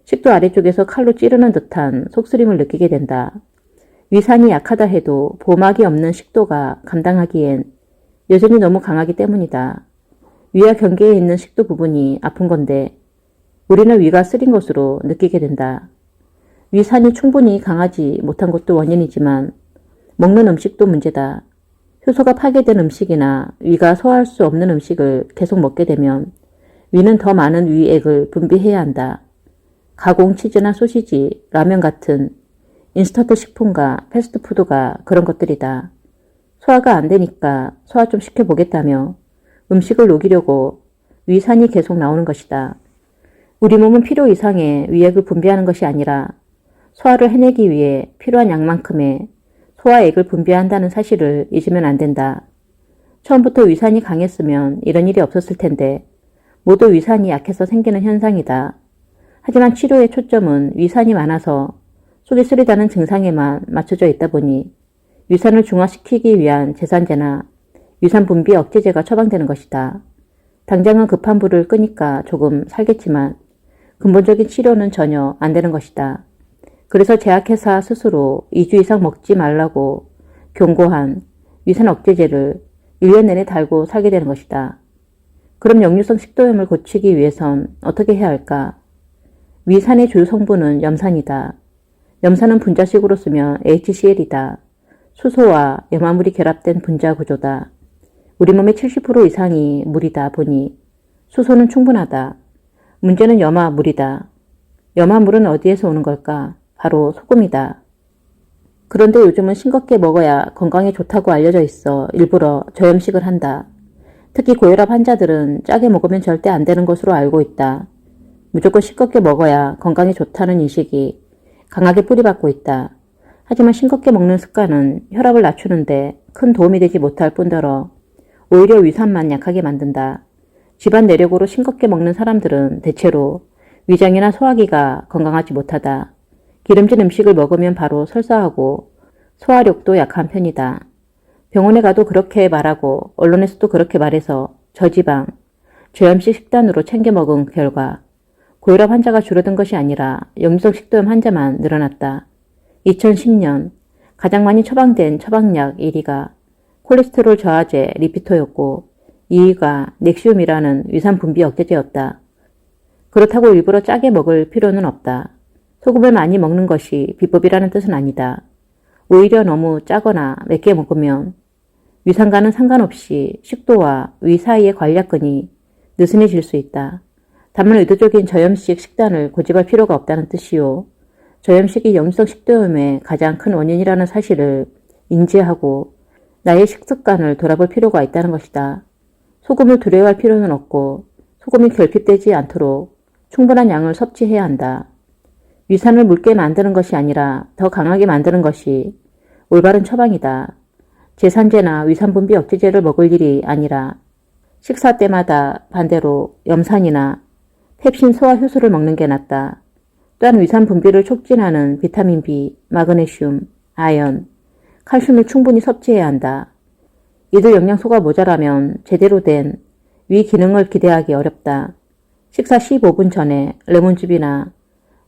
식도 아래쪽에서 칼로 찌르는 듯한 속쓰림을 느끼게 된다. 위산이 약하다 해도 보막이 없는 식도가 감당하기엔 여전히 너무 강하기 때문이다. 위와 경계에 있는 식도 부분이 아픈 건데 우리는 위가 쓰린 것으로 느끼게 된다. 위산이 충분히 강하지 못한 것도 원인이지만 먹는 음식도 문제다. 효소가 파괴된 음식이나 위가 소화할 수 없는 음식을 계속 먹게 되면 위는 더 많은 위액을 분비해야 한다. 가공 치즈나 소시지, 라면 같은 인스턴트 식품과 패스트푸드가 그런 것들이다. 소화가 안 되니까 소화 좀 시켜보겠다며 음식을 녹이려고 위산이 계속 나오는 것이다. 우리 몸은 필요 이상의 위액을 분비하는 것이 아니라 소화를 해내기 위해 필요한 양만큼의 소화액을 분비한다는 사실을 잊으면 안 된다. 처음부터 위산이 강했으면 이런 일이 없었을 텐데 모두 위산이 약해서 생기는 현상이다. 하지만 치료의 초점은 위산이 많아서 속이 쓰리다는 증상에만 맞춰져 있다 보니 위산을 중화시키기 위한 제산제나 위산 분비 억제제가 처방되는 것이다. 당장은 급한 불을 끄니까 조금 살겠지만 근본적인 치료는 전혀 안 되는 것이다. 그래서 제약회사 스스로 2주 이상 먹지 말라고 경고한 위산 억제제를 1년 내내 달고 살게 되는 것이다. 그럼 역류성 식도염을 고치기 위해선 어떻게 해야 할까? 위산의 주요 성분은 염산이다. 염산은 분자식으로 쓰면 HCl이다. 수소와 염화물이 결합된 분자 구조다. 우리 몸의 70% 이상이 물이다 보니 수소는 충분하다. 문제는 염화물이다. 염화물은 어디에서 오는 걸까? 바로 소금이다. 그런데 요즘은 싱겁게 먹어야 건강에 좋다고 알려져 있어 일부러 저염식을 한다. 특히 고혈압 환자들은 짜게 먹으면 절대 안 되는 것으로 알고 있다. 무조건 싱겁게 먹어야 건강에 좋다는 인식이 강하게 뿌리박고 있다. 하지만 싱겁게 먹는 습관은 혈압을 낮추는데 큰 도움이 되지 못할 뿐더러 오히려 위산만 약하게 만든다. 집안 내력으로 싱겁게 먹는 사람들은 대체로 위장이나 소화기가 건강하지 못하다. 기름진 음식을 먹으면 바로 설사하고 소화력도 약한 편이다. 병원에 가도 그렇게 말하고 언론에서도 그렇게 말해서 저지방, 저염식 식단으로 챙겨 먹은 결과 고혈압 환자가 줄어든 것이 아니라 역류성 식도염 환자만 늘어났다. 2010년 가장 많이 처방된 처방약 1위가 콜레스테롤 저하제 리피토였고 2위가 넥시움이라는 위산 분비 억제제였다. 그렇다고 일부러 짜게 먹을 필요는 없다. 소금을 많이 먹는 것이 비법이라는 뜻은 아니다. 오히려 너무 짜거나 맵게 먹으면 위산과는 상관없이 식도와 위 사이의 관략근이 느슨해질 수 있다. 다만 의도적인 저염식 식단을 고집할 필요가 없다는 뜻이요. 저염식이 역류성 식도염의 가장 큰 원인이라는 사실을 인지하고 나의 식습관을 돌아볼 필요가 있다는 것이다. 소금을 두려워할 필요는 없고 소금이 결핍되지 않도록 충분한 양을 섭취해야 한다. 위산을 묽게 만드는 것이 아니라 더 강하게 만드는 것이 올바른 처방이다. 제산제나 위산분비 억제제를 먹을 일이 아니라 식사 때마다 반대로 염산이나 펩신 소화 효소를 먹는 게 낫다. 또한 위산 분비를 촉진하는 비타민 B, 마그네슘, 아연, 칼슘을 충분히 섭취해야 한다. 이들 영양소가 모자라면 제대로 된 위 기능을 기대하기 어렵다. 식사 15분 전에 레몬즙이나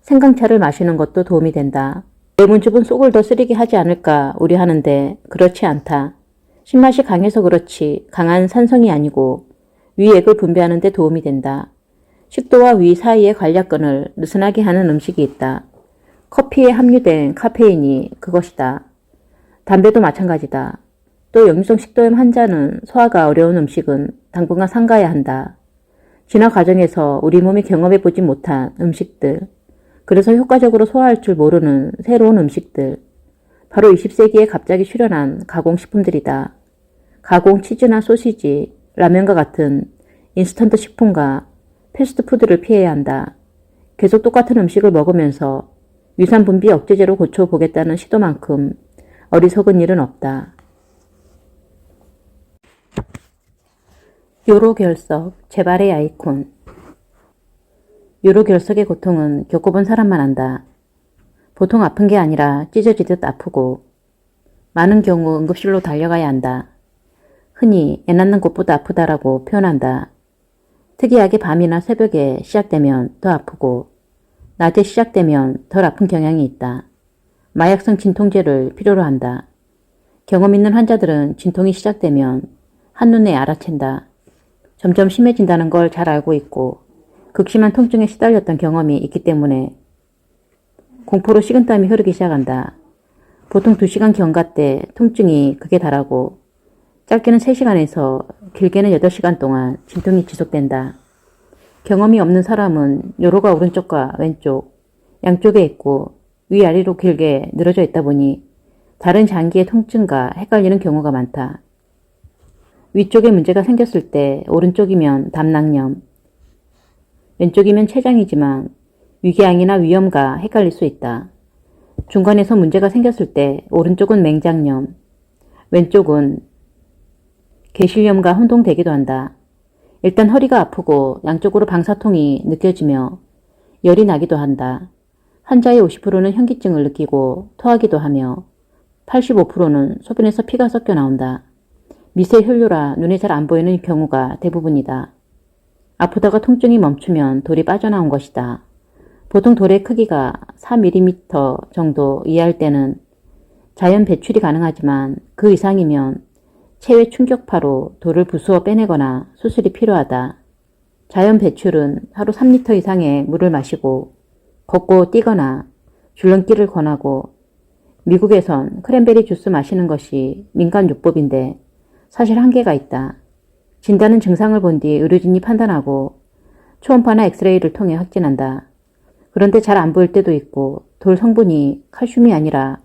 생강차를 마시는 것도 도움이 된다. 레몬즙은 속을 더 쓰리게 하지 않을까 우려하는데 그렇지 않다. 신맛이 강해서 그렇지 강한 산성이 아니고 위액을 분비하는 데 도움이 된다. 식도와 위 사이의 관략근을 느슨하게 하는 음식이 있다. 커피에 함유된 카페인이 그것이다. 담배도 마찬가지다. 또 역류성 식도염 환자는 소화가 어려운 음식은 당분간 삼가야 한다. 진화 과정에서 우리 몸이 경험해보지 못한 음식들, 그래서 효과적으로 소화할 줄 모르는 새로운 음식들, 바로 20세기에 갑자기 출현한 가공식품들이다. 가공 치즈나 소시지, 라면과 같은 인스턴트 식품과 패스트푸드를 피해야 한다. 계속 똑같은 음식을 먹으면서 위산 분비 억제제로 고쳐보겠다는 시도만큼 어리석은 일은 없다. 요로결석, 재발의 아이콘. 요로결석의 고통은 겪어본 사람만 안다. 보통 아픈 게 아니라 찢어지듯 아프고 많은 경우 응급실로 달려가야 한다. 흔히 애 낳는 것보다 아프다라고 표현한다. 특이하게 밤이나 새벽에 시작되면 더 아프고 낮에 시작되면 덜 아픈 경향이 있다. 마약성 진통제를 필요로 한다. 경험 있는 환자들은 진통이 시작되면 한눈에 알아챈다. 점점 심해진다는 걸 잘 알고 있고 극심한 통증에 시달렸던 경험이 있기 때문에 공포로 식은땀이 흐르기 시작한다. 보통 2시간 경과 때 통증이 극에 달하고 짧게는 3시간에서 길게는 8시간 동안 진통이 지속된다. 경험이 없는 사람은 요로가 오른쪽과 왼쪽, 양쪽에 있고 위아래로 길게 늘어져 있다 보니 다른 장기의 통증과 헷갈리는 경우가 많다. 위쪽에 문제가 생겼을 때 오른쪽이면 담낭염, 왼쪽이면 췌장이지만 위궤양이나 위염과 헷갈릴 수 있다. 중간에서 문제가 생겼을 때 오른쪽은 맹장염, 왼쪽은 개실염과 혼동되기도 한다. 일단 허리가 아프고 양쪽으로 방사통이 느껴지며 열이 나기도 한다. 환자의 50%는 현기증을 느끼고 토하기도 하며 85%는 소변에서 피가 섞여 나온다. 미세 혈뇨라 눈에 잘 안 보이는 경우가 대부분이다. 아프다가 통증이 멈추면 돌이 빠져나온 것이다. 보통 돌의 크기가 4mm 정도 이하일 때는 자연 배출이 가능하지만 그 이상이면 체외 충격파로 돌을 부수어 빼내거나 수술이 필요하다. 자연 배출은 하루 3리터 이상의 물을 마시고 걷고 뛰거나 줄넘기를 권하고 미국에선 크랜베리 주스 마시는 것이 민간요법인데 사실 한계가 있다. 진단은 증상을 본 뒤 의료진이 판단하고 초음파나 엑스레이를 통해 확진한다. 그런데 잘 안 보일 때도 있고 돌 성분이 칼슘이 아니라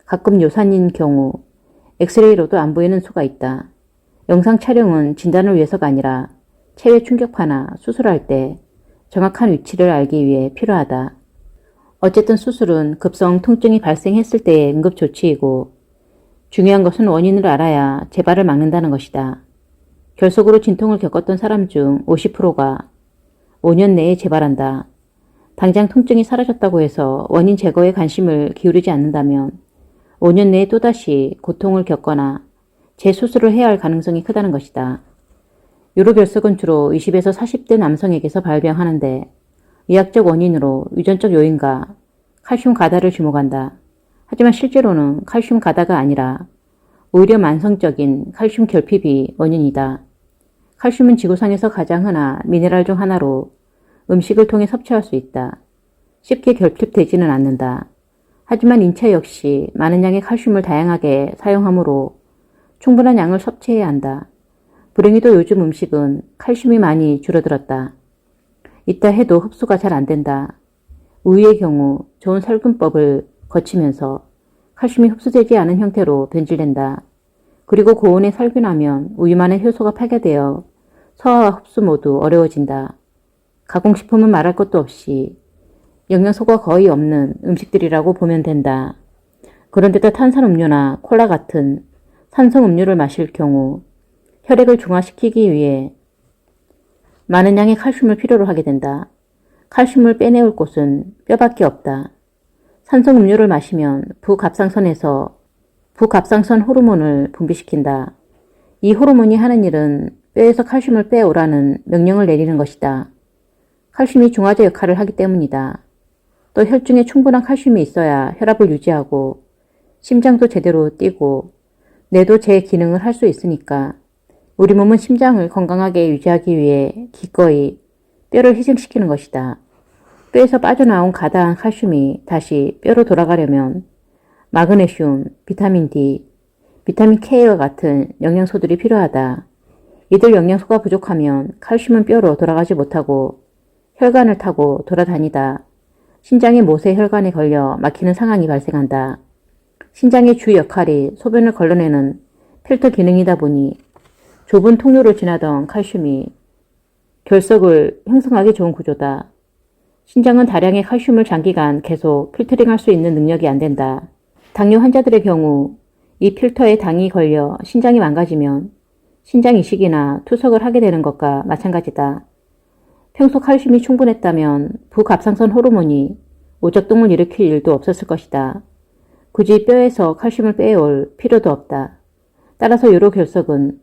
가끔 요산인 경우 엑스레이로도 안 보이는 수가 있다. 영상 촬영은 진단을 위해서가 아니라 체외 충격파나 수술할 때 정확한 위치를 알기 위해 필요하다. 어쨌든 수술은 급성 통증이 발생했을 때의 응급조치이고 중요한 것은 원인을 알아야 재발을 막는다는 것이다. 결석으로 진통을 겪었던 사람 중 50%가 5년 내에 재발한다. 당장 통증이 사라졌다고 해서 원인 제거에 관심을 기울이지 않는다면 5년 내에 또다시 고통을 겪거나 재수술을 해야 할 가능성이 크다는 것이다. 요로결석은 주로 20에서 40대 남성에게서 발병하는데 의학적 원인으로 유전적 요인과 칼슘 가다를 주목한다. 하지만 실제로는 칼슘 가다가 아니라 오히려 만성적인 칼슘 결핍이 원인이다. 칼슘은 지구상에서 가장 흔한 미네랄 중 하나로 음식을 통해 섭취할 수 있다. 쉽게 결핍되지는 않는다. 하지만 인체 역시 많은 양의 칼슘을 다양하게 사용하므로 충분한 양을 섭취해야 한다. 불행히도 요즘 음식은 칼슘이 많이 줄어들었다. 있다 해도 흡수가 잘 안 된다. 우유의 경우 좋은 살균법을 거치면서 칼슘이 흡수되지 않은 형태로 변질된다. 그리고 고온에 살균하면 우유만의 효소가 파괴되어 소화와 흡수 모두 어려워진다. 가공식품은 말할 것도 없이 영양소가 거의 없는 음식들이라고 보면 된다. 그런데도 탄산음료나 콜라 같은 산성 음료를 마실 경우 혈액을 중화시키기 위해 많은 양의 칼슘을 필요로 하게 된다. 칼슘을 빼내올 곳은 뼈밖에 없다. 산성 음료를 마시면 부갑상선에서 부갑상선 호르몬을 분비시킨다. 이 호르몬이 하는 일은 뼈에서 칼슘을 빼오라는 명령을 내리는 것이다. 칼슘이 중화제 역할을 하기 때문이다. 또 혈중에 충분한 칼슘이 있어야 혈압을 유지하고 심장도 제대로 뛰고 뇌도 제 기능을 할 수 있으니까 우리 몸은 심장을 건강하게 유지하기 위해 기꺼이 뼈를 희생시키는 것이다. 뼈에서 빠져나온 가다한 칼슘이 다시 뼈로 돌아가려면 마그네슘, 비타민 D, 비타민 K와 같은 영양소들이 필요하다. 이들 영양소가 부족하면 칼슘은 뼈로 돌아가지 못하고 혈관을 타고 돌아다니다 신장의 모세 혈관에 걸려 막히는 상황이 발생한다. 신장의 주 역할이 소변을 걸러내는 필터 기능이다 보니 좁은 통로를 지나던 칼슘이 결석을 형성하기 좋은 구조다. 신장은 다량의 칼슘을 장기간 계속 필터링할 수 있는 능력이 안 된다. 당뇨 환자들의 경우 이 필터에 당이 걸려 신장이 망가지면 신장 이식이나 투석을 하게 되는 것과 마찬가지다. 평소 칼슘이 충분했다면 부갑상선 호르몬이 오작동을 일으킬 일도 없었을 것이다. 굳이 뼈에서 칼슘을 빼올 필요도 없다. 따라서 요로 결석은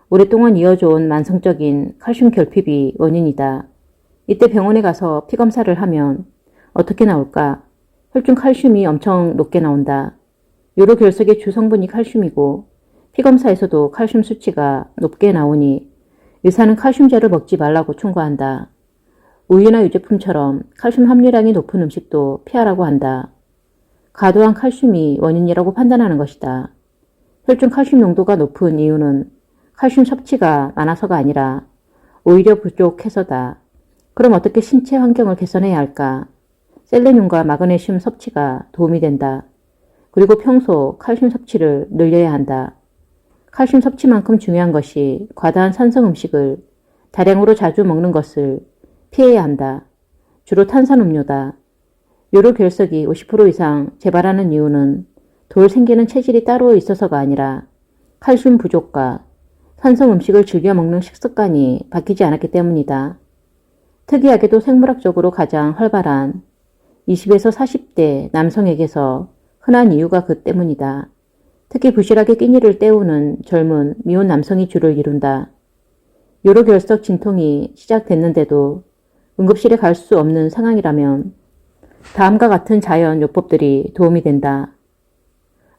오랫동안 이어져온 만성적인 칼슘 결핍이 원인이다. 이때 병원에 가서 피 검사를 하면 어떻게 나올까? 혈중 칼슘이 엄청 높게 나온다. 요로 결석의 주 성분이 칼슘이고 피 검사에서도 칼슘 수치가 높게 나오니 의사는 칼슘제를 먹지 말라고 충고한다. 우유나 유제품처럼 칼슘 함유량이 높은 음식도 피하라고 한다. 과도한 칼슘이 원인이라고 판단하는 것이다. 혈중 칼슘 농도가 높은 이유는 칼슘 섭취가 많아서가 아니라 오히려 부족해서다. 그럼 어떻게 신체 환경을 개선해야 할까? 셀레늄과 마그네슘 섭취가 도움이 된다. 그리고 평소 칼슘 섭취를 늘려야 한다. 칼슘 섭취만큼 중요한 것이 과다한 산성 음식을 다량으로 자주 먹는 것을 피해야 한다. 주로 탄산음료다. 요로 결석이 50% 이상 재발하는 이유는 돌 생기는 체질이 따로 있어서가 아니라 칼슘 부족과 산성 음식을 즐겨 먹는 식습관이 바뀌지 않았기 때문이다. 특이하게도 생물학적으로 가장 활발한 20에서 40대 남성에게서 흔한 이유가 그 때문이다. 특히 부실하게 끼니를 때우는 젊은 미혼 남성이 주를 이룬다. 요로 결석 진통이 시작됐는데도 응급실에 갈 수 없는 상황이라면 다음과 같은 자연 요법들이 도움이 된다.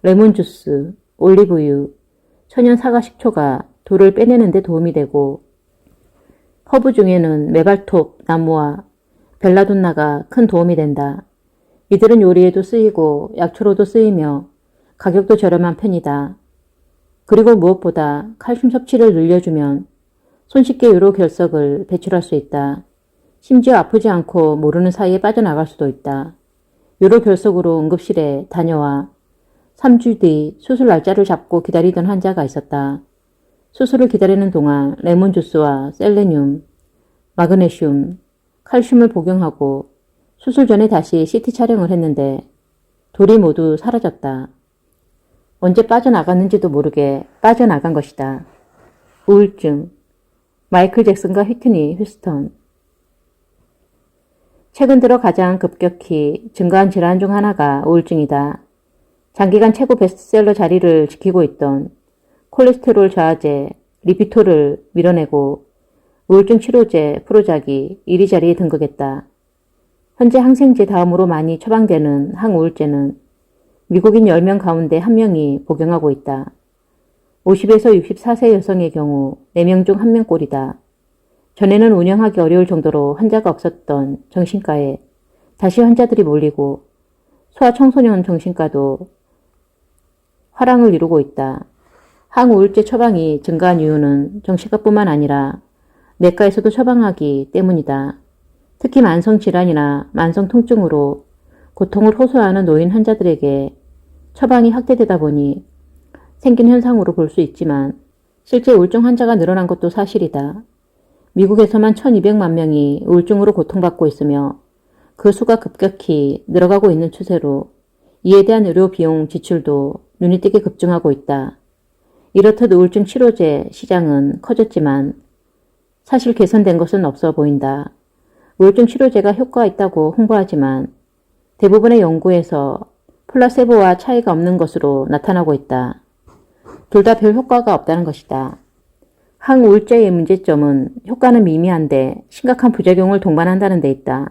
레몬주스, 올리브유, 천연 사과 식초가 돌을 빼내는 데 도움이 되고 허브 중에는 메발톱 나무와 벨라돈나가 큰 도움이 된다. 이들은 요리에도 쓰이고 약초로도 쓰이며 가격도 저렴한 편이다. 그리고 무엇보다 칼슘 섭취를 늘려주면 손쉽게 요로 결석을 배출할 수 있다. 심지어 아프지 않고 모르는 사이에 빠져나갈 수도 있다. 요로 결석으로 응급실에 다녀와 3주 뒤 수술 날짜를 잡고 기다리던 환자가 있었다. 수술을 기다리는 동안 레몬주스와 셀레늄, 마그네슘, 칼슘을 복용하고 수술 전에 다시 CT 촬영을 했는데 돌이 모두 사라졌다. 언제 빠져나갔는지도 모르게 빠져나간 것이다. 우울증, 마이클 잭슨과 휘트니 휴스턴. 최근 들어 가장 급격히 증가한 질환 중 하나가 우울증이다. 장기간 최고 베스트셀러 자리를 지키고 있던 콜레스테롤 저하제 리피톨을 밀어내고 우울증 치료제 프로작이 1위 자리에 등극했다. 현재 항생제 다음으로 많이 처방되는 항우울제는 미국인 10명 가운데 1명이 복용하고 있다. 50에서 64세 여성의 경우 4명 중 1명꼴이다. 전에는 운영하기 어려울 정도로 환자가 없었던 정신과에 다시 환자들이 몰리고 소아청소년 정신과도 화랑을 이루고 있다. 항우울제 처방이 증가한 이유는 정신과뿐만 아니라 내과에서도 처방하기 때문이다. 특히 만성질환이나 만성통증으로 고통을 호소하는 노인 환자들에게 처방이 확대되다 보니 생긴 현상으로 볼 수 있지만 실제 우울증 환자가 늘어난 것도 사실이다. 미국에서만 1200만 명이 우울증으로 고통받고 있으며 그 수가 급격히 늘어가고 있는 추세로 이에 대한 의료 비용 지출도 눈에 띄게 급증하고 있다. 이렇듯 우울증 치료제 시장은 커졌지만 사실 개선된 것은 없어 보인다. 우울증 치료제가 효과가 있다고 홍보하지만 대부분의 연구에서 플라세보와 차이가 없는 것으로 나타나고 있다. 둘 다 별 효과가 없다는 것이다. 항우울제의 문제점은 효과는 미미한데 심각한 부작용을 동반한다는 데 있다.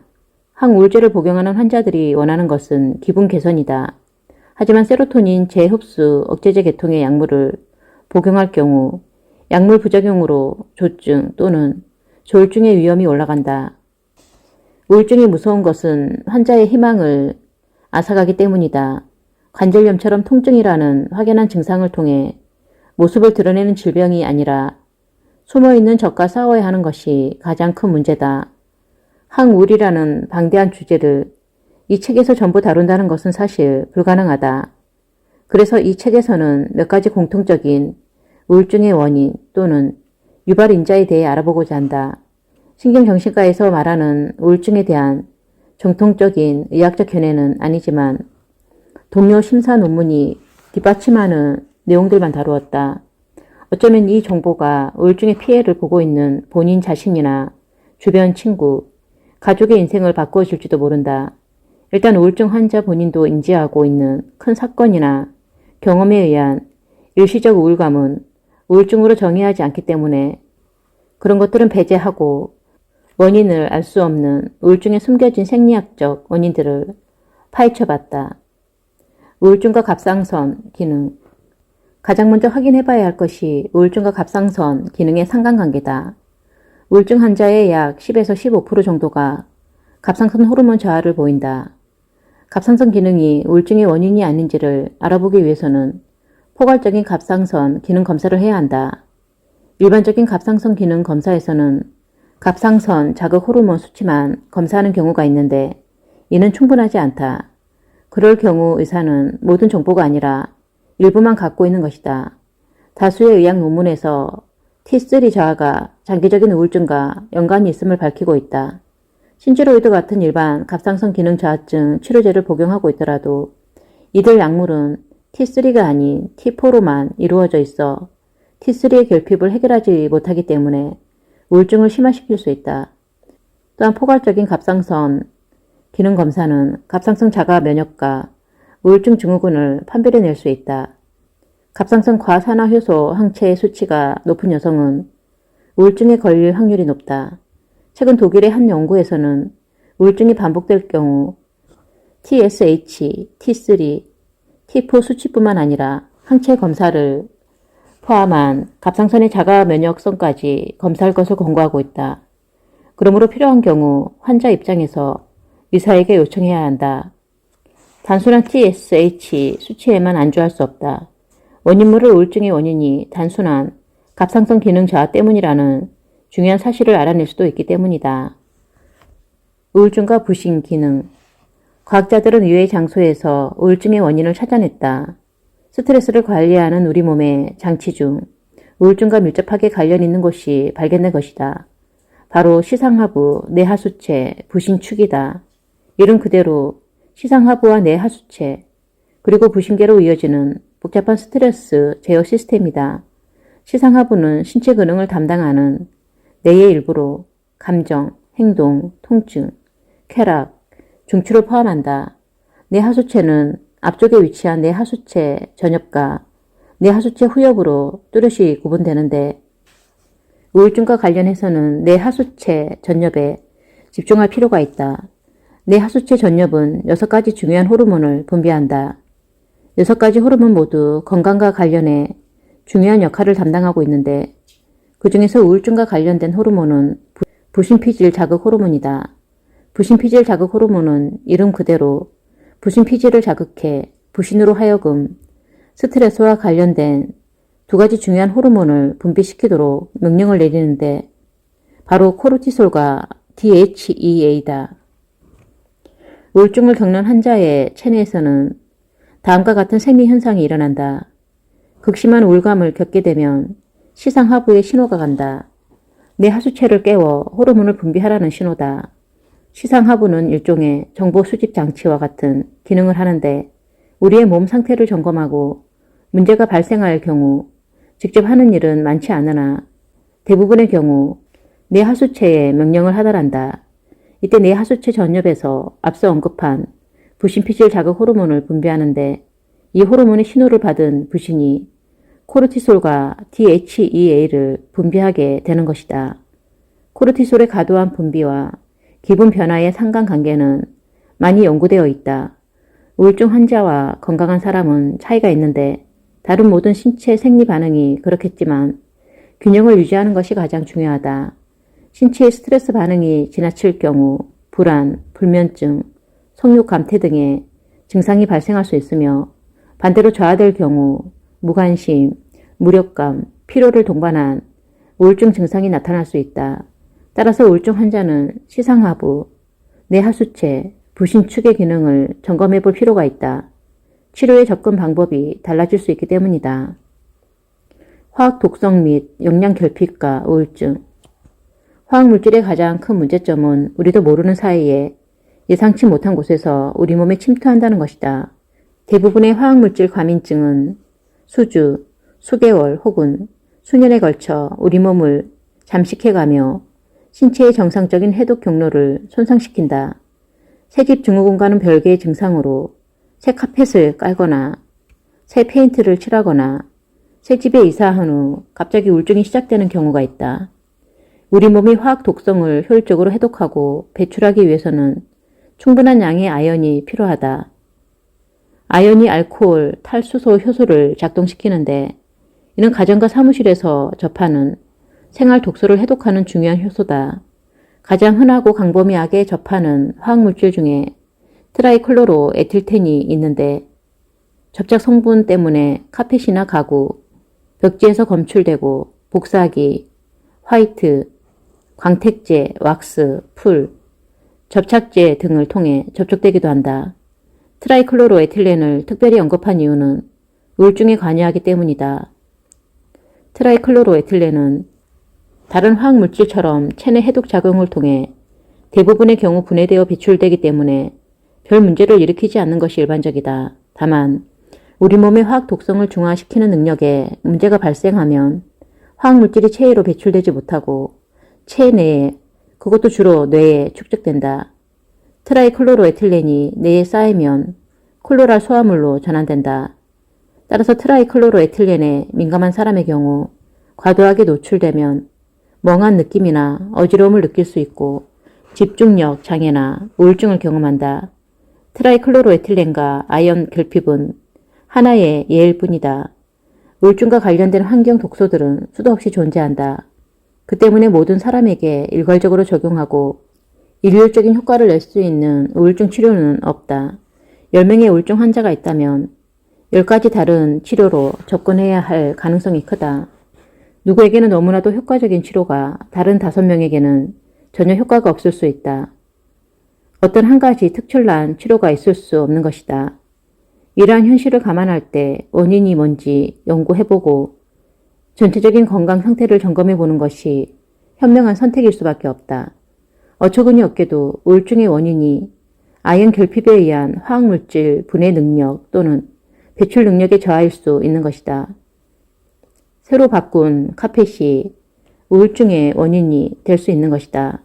항우울제를 복용하는 환자들이 원하는 것은 기분 개선이다. 하지만 세로토닌 재흡수 억제제 계통의 약물을 복용할 경우 약물 부작용으로 조증 또는 조울증의 위험이 올라간다. 우울증이 무서운 것은 환자의 희망을 앗아가기 때문이다. 관절염처럼 통증이라는 확연한 증상을 통해 모습을 드러내는 질병이 아니라 숨어있는 적과 싸워야 하는 것이 가장 큰 문제다. 항우울이라는 방대한 주제를 이 책에서 전부 다룬다는 것은 사실 불가능하다. 그래서 이 책에서는 몇 가지 공통적인 우울증의 원인 또는 유발 인자에 대해 알아보고자 한다. 신경정신과에서 말하는 우울증에 대한 정통적인 의학적 견해는 아니지만 동료 심사 논문이 뒷받침하는 내용들만 다루었다. 어쩌면 이 정보가 우울증의 피해를 보고 있는 본인 자신이나 주변 친구, 가족의 인생을 바꿔줄지도 모른다. 일단 우울증 환자 본인도 인지하고 있는 큰 사건이나 경험에 의한 일시적 우울감은 우울증으로 정의하지 않기 때문에 그런 것들은 배제하고 원인을 알 수 없는 우울증에 숨겨진 생리학적 원인들을 파헤쳐봤다. 우울증과 갑상선 기능. 가장 먼저 확인해봐야 할 것이 우울증과 갑상선 기능의 상관관계다. 우울증 환자의 약 10에서 15% 정도가 갑상선 호르몬 저하를 보인다. 갑상선 기능이 우울증의 원인이 아닌지를 알아보기 위해서는 포괄적인 갑상선 기능 검사를 해야 한다. 일반적인 갑상선 기능 검사에서는 갑상선 자극 호르몬 수치만 검사하는 경우가 있는데 이는 충분하지 않다. 그럴 경우 의사는 모든 정보가 아니라 일부만 갖고 있는 것이다. 다수의 의학 논문에서 T3 저하가 장기적인 우울증과 연관이 있음을 밝히고 있다. 신지로이드 같은 일반 갑상선 기능 저하증 치료제를 복용하고 있더라도 이들 약물은 T3가 아닌 T4로만 이루어져 있어 T3의 결핍을 해결하지 못하기 때문에 우울증을 심화시킬 수 있다. 또한 포괄적인 갑상선 기능 검사는 갑상선 자가 면역과 우울증 증후군을 판별해낼 수 있다. 갑상선 과산화효소 항체의 수치가 높은 여성은 우울증에 걸릴 확률이 높다. 최근 독일의 한 연구에서는 우울증이 반복될 경우 TSH, T3, T4 수치뿐만 아니라 항체 검사를 포함한 갑상선의 자가 면역성까지 검사할 것을 권고하고 있다. 그러므로 필요한 경우 환자 입장에서 의사에게 요청해야 한다. 단순한 TSH 수치에만 안주할 수 없다. 원인물을 우울증의 원인이 단순한 갑상선 기능 저하 때문이라는 중요한 사실을 알아낼 수도 있기 때문이다. 우울증과 부신 기능. 과학자들은 의외의 장소에서 우울증의 원인을 찾아냈다. 스트레스를 관리하는 우리 몸의 장치 중 우울증과 밀접하게 관련 있는 곳이 발견된 것이다. 바로 시상하부, 뇌하수체, 부신축이다. 이름 그대로 시상하부와 뇌하수체, 그리고 부신계로 이어지는 복잡한 스트레스 제어 시스템이다. 시상하부는 신체 기능을 담당하는 뇌의 일부로 감정, 행동, 통증, 쾌락, 중추를 포함한다. 뇌하수체는 앞쪽에 위치한 뇌하수체 전엽과 뇌하수체 후엽으로 뚜렷이 구분되는데 우울증과 관련해서는 뇌하수체 전엽에 집중할 필요가 있다. 뇌하수체 전엽은 6가지 중요한 호르몬을 분비한다. 6가지 호르몬 모두 건강과 관련해 중요한 역할을 담당하고 있는데 그 중에서 우울증과 관련된 호르몬은 부신피질 자극 호르몬이다. 부신피질 자극 호르몬은 이름 그대로 부신피질을 자극해 부신으로 하여금 스트레스와 관련된 2가지 중요한 호르몬을 분비시키도록 명령을 내리는데 바로 코르티솔과 DHEA다. 우울증을 겪는 환자의 체내에서는 다음과 같은 생리 현상이 일어난다. 극심한 우울감을 겪게 되면 시상하부에 신호가 간다. 내 하수체를 깨워 호르몬을 분비하라는 신호다. 시상하부는 일종의 정보 수집 장치와 같은 기능을 하는데 우리의 몸 상태를 점검하고 문제가 발생할 경우 직접 하는 일은 많지 않으나 대부분의 경우 내 하수체에 명령을 하달한다. 이때 내 하수체 전엽에서 앞서 언급한 부신피질 자극 호르몬을 분비하는데 이 호르몬의 신호를 받은 부신이 코르티솔과 DHEA를 분비하게 되는 것이다. 코르티솔의 과도한 분비와 기분 변화의 상관관계는 많이 연구되어 있다. 우울증 환자와 건강한 사람은 차이가 있는데 다른 모든 신체 생리 반응이 그렇겠지만 균형을 유지하는 것이 가장 중요하다. 신체의 스트레스 반응이 지나칠 경우 불안, 불면증, 성욕 감퇴 등의 증상이 발생할 수 있으며 반대로 저하될 경우 무관심, 무력감, 피로를 동반한 우울증 증상이 나타날 수 있다. 따라서 우울증 환자는 시상하부, 내 하수체, 부신 축의 기능을 점검해 볼 필요가 있다. 치료의 접근 방법이 달라질 수 있기 때문이다. 화학 독성 및 영양 결핍과 우울증. 화학물질의 가장 큰 문제점은 우리도 모르는 사이에 예상치 못한 곳에서 우리 몸에 침투한다는 것이다. 대부분의 화학물질 과민증은 수주, 수개월 혹은 수년에 걸쳐 우리 몸을 잠식해가며 신체의 정상적인 해독 경로를 손상시킨다. 새집 증후군과는 별개의 증상으로 새 카펫을 깔거나 새 페인트를 칠하거나 새 집에 이사한 후 갑자기 우울증이 시작되는 경우가 있다. 우리 몸이 화학 독성을 효율적으로 해독하고 배출하기 위해서는 충분한 양의 아연이 필요하다. 아연이 알코올, 탈수소 효소를 작동시키는데 이는 가정과 사무실에서 접하는 생활 독소를 해독하는 중요한 효소다. 가장 흔하고 광범위하게 접하는 화학물질 중에 트라이클로로 에틸텐이 있는데 접착 성분 때문에 카펫이나 가구, 벽지에서 검출되고 복사기, 화이트, 광택제, 왁스, 풀, 접착제 등을 통해 접촉되기도 한다. 트라이클로로에틸렌을 특별히 언급한 이유는 우울증에 관여하기 때문이다. 트라이클로로에틸렌은 다른 화학물질처럼 체내 해독 작용을 통해 대부분의 경우 분해되어 배출되기 때문에 별 문제를 일으키지 않는 것이 일반적이다. 다만 우리 몸의 화학 독성을 중화시키는 능력에 문제가 발생하면 화학물질이 체외로 배출되지 못하고 체내에, 그것도 주로 뇌에 축적된다. 트라이클로로에틸렌이 뇌에 쌓이면 클로랄 소화물로 전환된다. 따라서 트라이클로로에틸렌에 민감한 사람의 경우 과도하게 노출되면 멍한 느낌이나 어지러움을 느낄 수 있고 집중력 장애나 우울증을 경험한다. 트라이클로로에틸렌과 아연 결핍은 하나의 예일 뿐이다. 우울증과 관련된 환경 독소들은 수도 없이 존재한다. 그 때문에 모든 사람에게 일괄적으로 적용하고 일률적인 효과를 낼 수 있는 우울증 치료는 없다. 10명의 우울증 환자가 있다면 10가지 다른 치료로 접근해야 할 가능성이 크다. 누구에게는 너무나도 효과적인 치료가 다른 5명에게는 전혀 효과가 없을 수 있다. 어떤 한 가지 특출난 치료가 있을 수 없는 것이다. 이러한 현실을 감안할 때 원인이 뭔지 연구해보고 전체적인 건강 상태를 점검해보는 것이 현명한 선택일 수밖에 없다. 어처구니 없게도 우울증의 원인이 아연 결핍에 의한 화학물질 분해 능력 또는 배출 능력의 저하일 수 있는 것이다. 새로 바꾼 카펫이 우울증의 원인이 될 수 있는 것이다.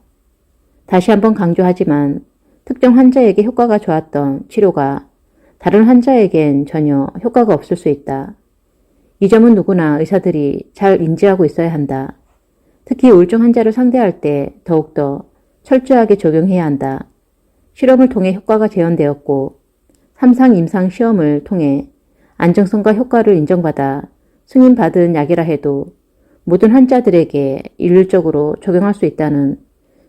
다시 한번 강조하지만 특정 환자에게 효과가 좋았던 치료가 다른 환자에겐 전혀 효과가 없을 수 있다. 이 점은 누구나 의사들이 잘 인지하고 있어야 한다. 특히 우울증 환자를 상대할 때 더욱더 철저하게 적용해야 한다. 실험을 통해 효과가 재현되었고 3상 임상 시험을 통해 안정성과 효과를 인정받아 승인받은 약이라 해도 모든 환자들에게 일률적으로 적용할 수 있다는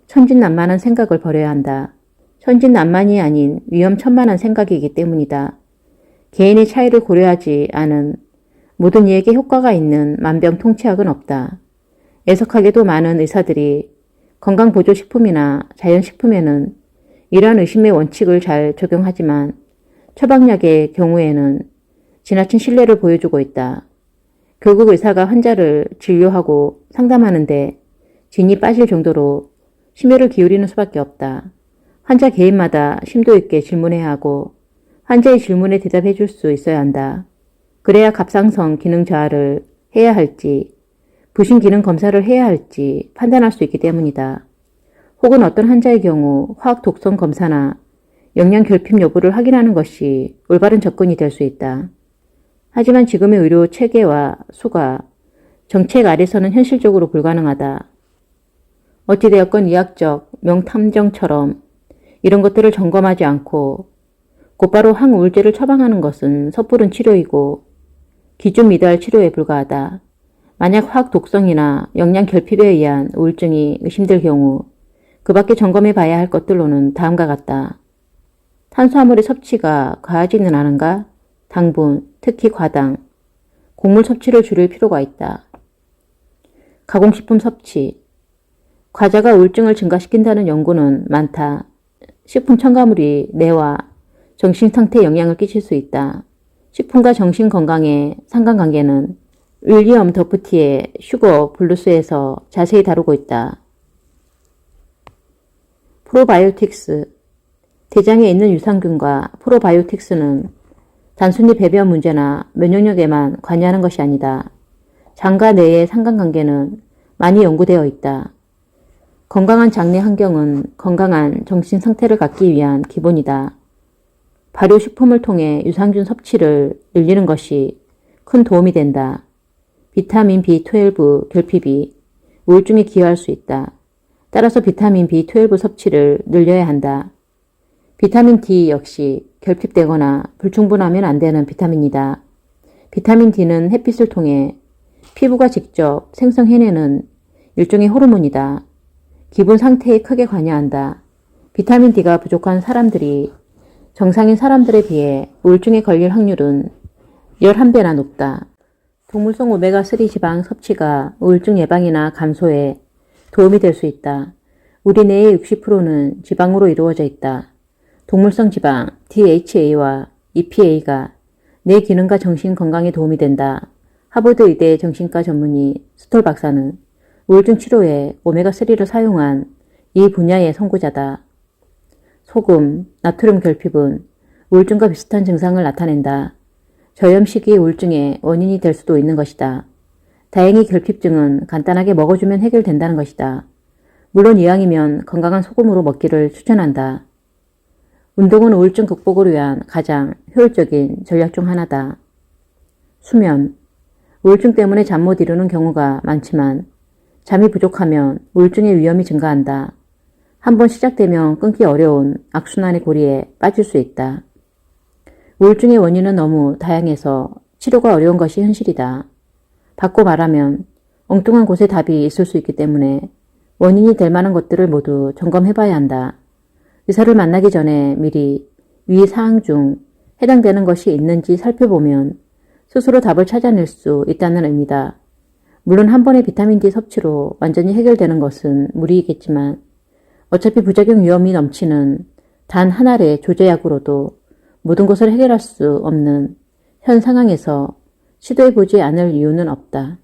천진난만한 생각을 버려야 한다. 천진난만이 아닌 위험천만한 생각이기 때문이다. 개인의 차이를 고려하지 않은 모든 이에게 효과가 있는 만병통치약은 없다. 애석하게도 많은 의사들이 건강보조식품이나 자연식품에는 이러한 의심의 원칙을 잘 적용하지만 처방약의 경우에는 지나친 신뢰를 보여주고 있다. 결국 의사가 환자를 진료하고 상담하는데 진이 빠질 정도로 심혈을 기울이는 수밖에 없다. 환자 개인마다 심도 있게 질문해야 하고 환자의 질문에 대답해 줄 수 있어야 한다. 그래야 갑상선 기능 저하를 해야 할지 부신 기능 검사를 해야 할지 판단할 수 있기 때문이다. 혹은 어떤 환자의 경우 화학 독성 검사나 영양 결핍 여부를 확인하는 것이 올바른 접근이 될 수 있다. 하지만 지금의 의료 체계와 수가 정책 아래서는 현실적으로 불가능하다. 어찌되었건 의학적 명탐정처럼 이런 것들을 점검하지 않고 곧바로 항우울제를 처방하는 것은 섣부른 치료이고 기준 미달 치료에 불과하다. 만약 화학 독성이나 영양 결핍에 의한 우울증이 의심될 경우 그 밖에 점검해 봐야 할 것들로는 다음과 같다. 탄수화물의 섭취가 과하지는 않은가? 당분, 특히 과당, 곡물 섭취를 줄일 필요가 있다. 가공식품 섭취. 과자가 우울증을 증가시킨다는 연구는 많다. 식품 첨가물이 뇌와 정신 상태에 영향을 끼칠 수 있다. 식품과 정신 건강의 상관관계는 윌리엄 더프티의 슈거 블루스에서 자세히 다루고 있다. 프로바이오틱스. 대장에 있는 유산균과 프로바이오틱스는 단순히 배변 문제나 면역력에만 관여하는 것이 아니다. 장과 뇌의 상관관계는 많이 연구되어 있다. 건강한 장내 환경은 건강한 정신 상태를 갖기 위한 기본이다. 발효식품을 통해 유산균 섭취를 늘리는 것이 큰 도움이 된다. 비타민 B12 결핍이 우울증에 기여할 수 있다. 따라서 비타민 B12 섭취를 늘려야 한다. 비타민 D 역시 결핍되거나 불충분하면 안 되는 비타민이다. 비타민 D는 햇빛을 통해 피부가 직접 생성해내는 일종의 호르몬이다. 기분 상태에 크게 관여한다. 비타민 D가 부족한 사람들이 정상인 사람들에 비해 우울증에 걸릴 확률은 11배나 높다. 동물성 오메가3 지방 섭취가 우울증 예방이나 감소에 도움이 될 수 있다. 우리 뇌의 60%는 지방으로 이루어져 있다. 동물성 지방 DHA와 EPA가 뇌 기능과 정신 건강에 도움이 된다. 하버드 의대 정신과 전문의 스톨 박사는 우울증 치료에 오메가3를 사용한 이 분야의 선구자다. 소금, 나트륨 결핍은 우울증과 비슷한 증상을 나타낸다. 저염식이 우울증의 원인이 될 수도 있는 것이다. 다행히 결핍증은 간단하게 먹어주면 해결된다는 것이다. 물론 이왕이면 건강한 소금으로 먹기를 추천한다. 운동은 우울증 극복을 위한 가장 효율적인 전략 중 하나다. 수면. 우울증 때문에 잠 못 이루는 경우가 많지만 잠이 부족하면 우울증의 위험이 증가한다. 한번 시작되면 끊기 어려운 악순환의 고리에 빠질 수 있다. 우울증의 원인은 너무 다양해서 치료가 어려운 것이 현실이다. 바꿔 말하면 엉뚱한 곳에 답이 있을 수 있기 때문에 원인이 될 만한 것들을 모두 점검해봐야 한다. 의사를 만나기 전에 미리 위 사항 중 해당되는 것이 있는지 살펴보면 스스로 답을 찾아낼 수 있다는 의미다. 물론 한 번의 비타민 D 섭취로 완전히 해결되는 것은 무리이겠지만 어차피 부작용 위험이 넘치는 단 한 알의 조제약으로도 모든 것을 해결할 수 없는 현 상황에서 시도해보지 않을 이유는 없다.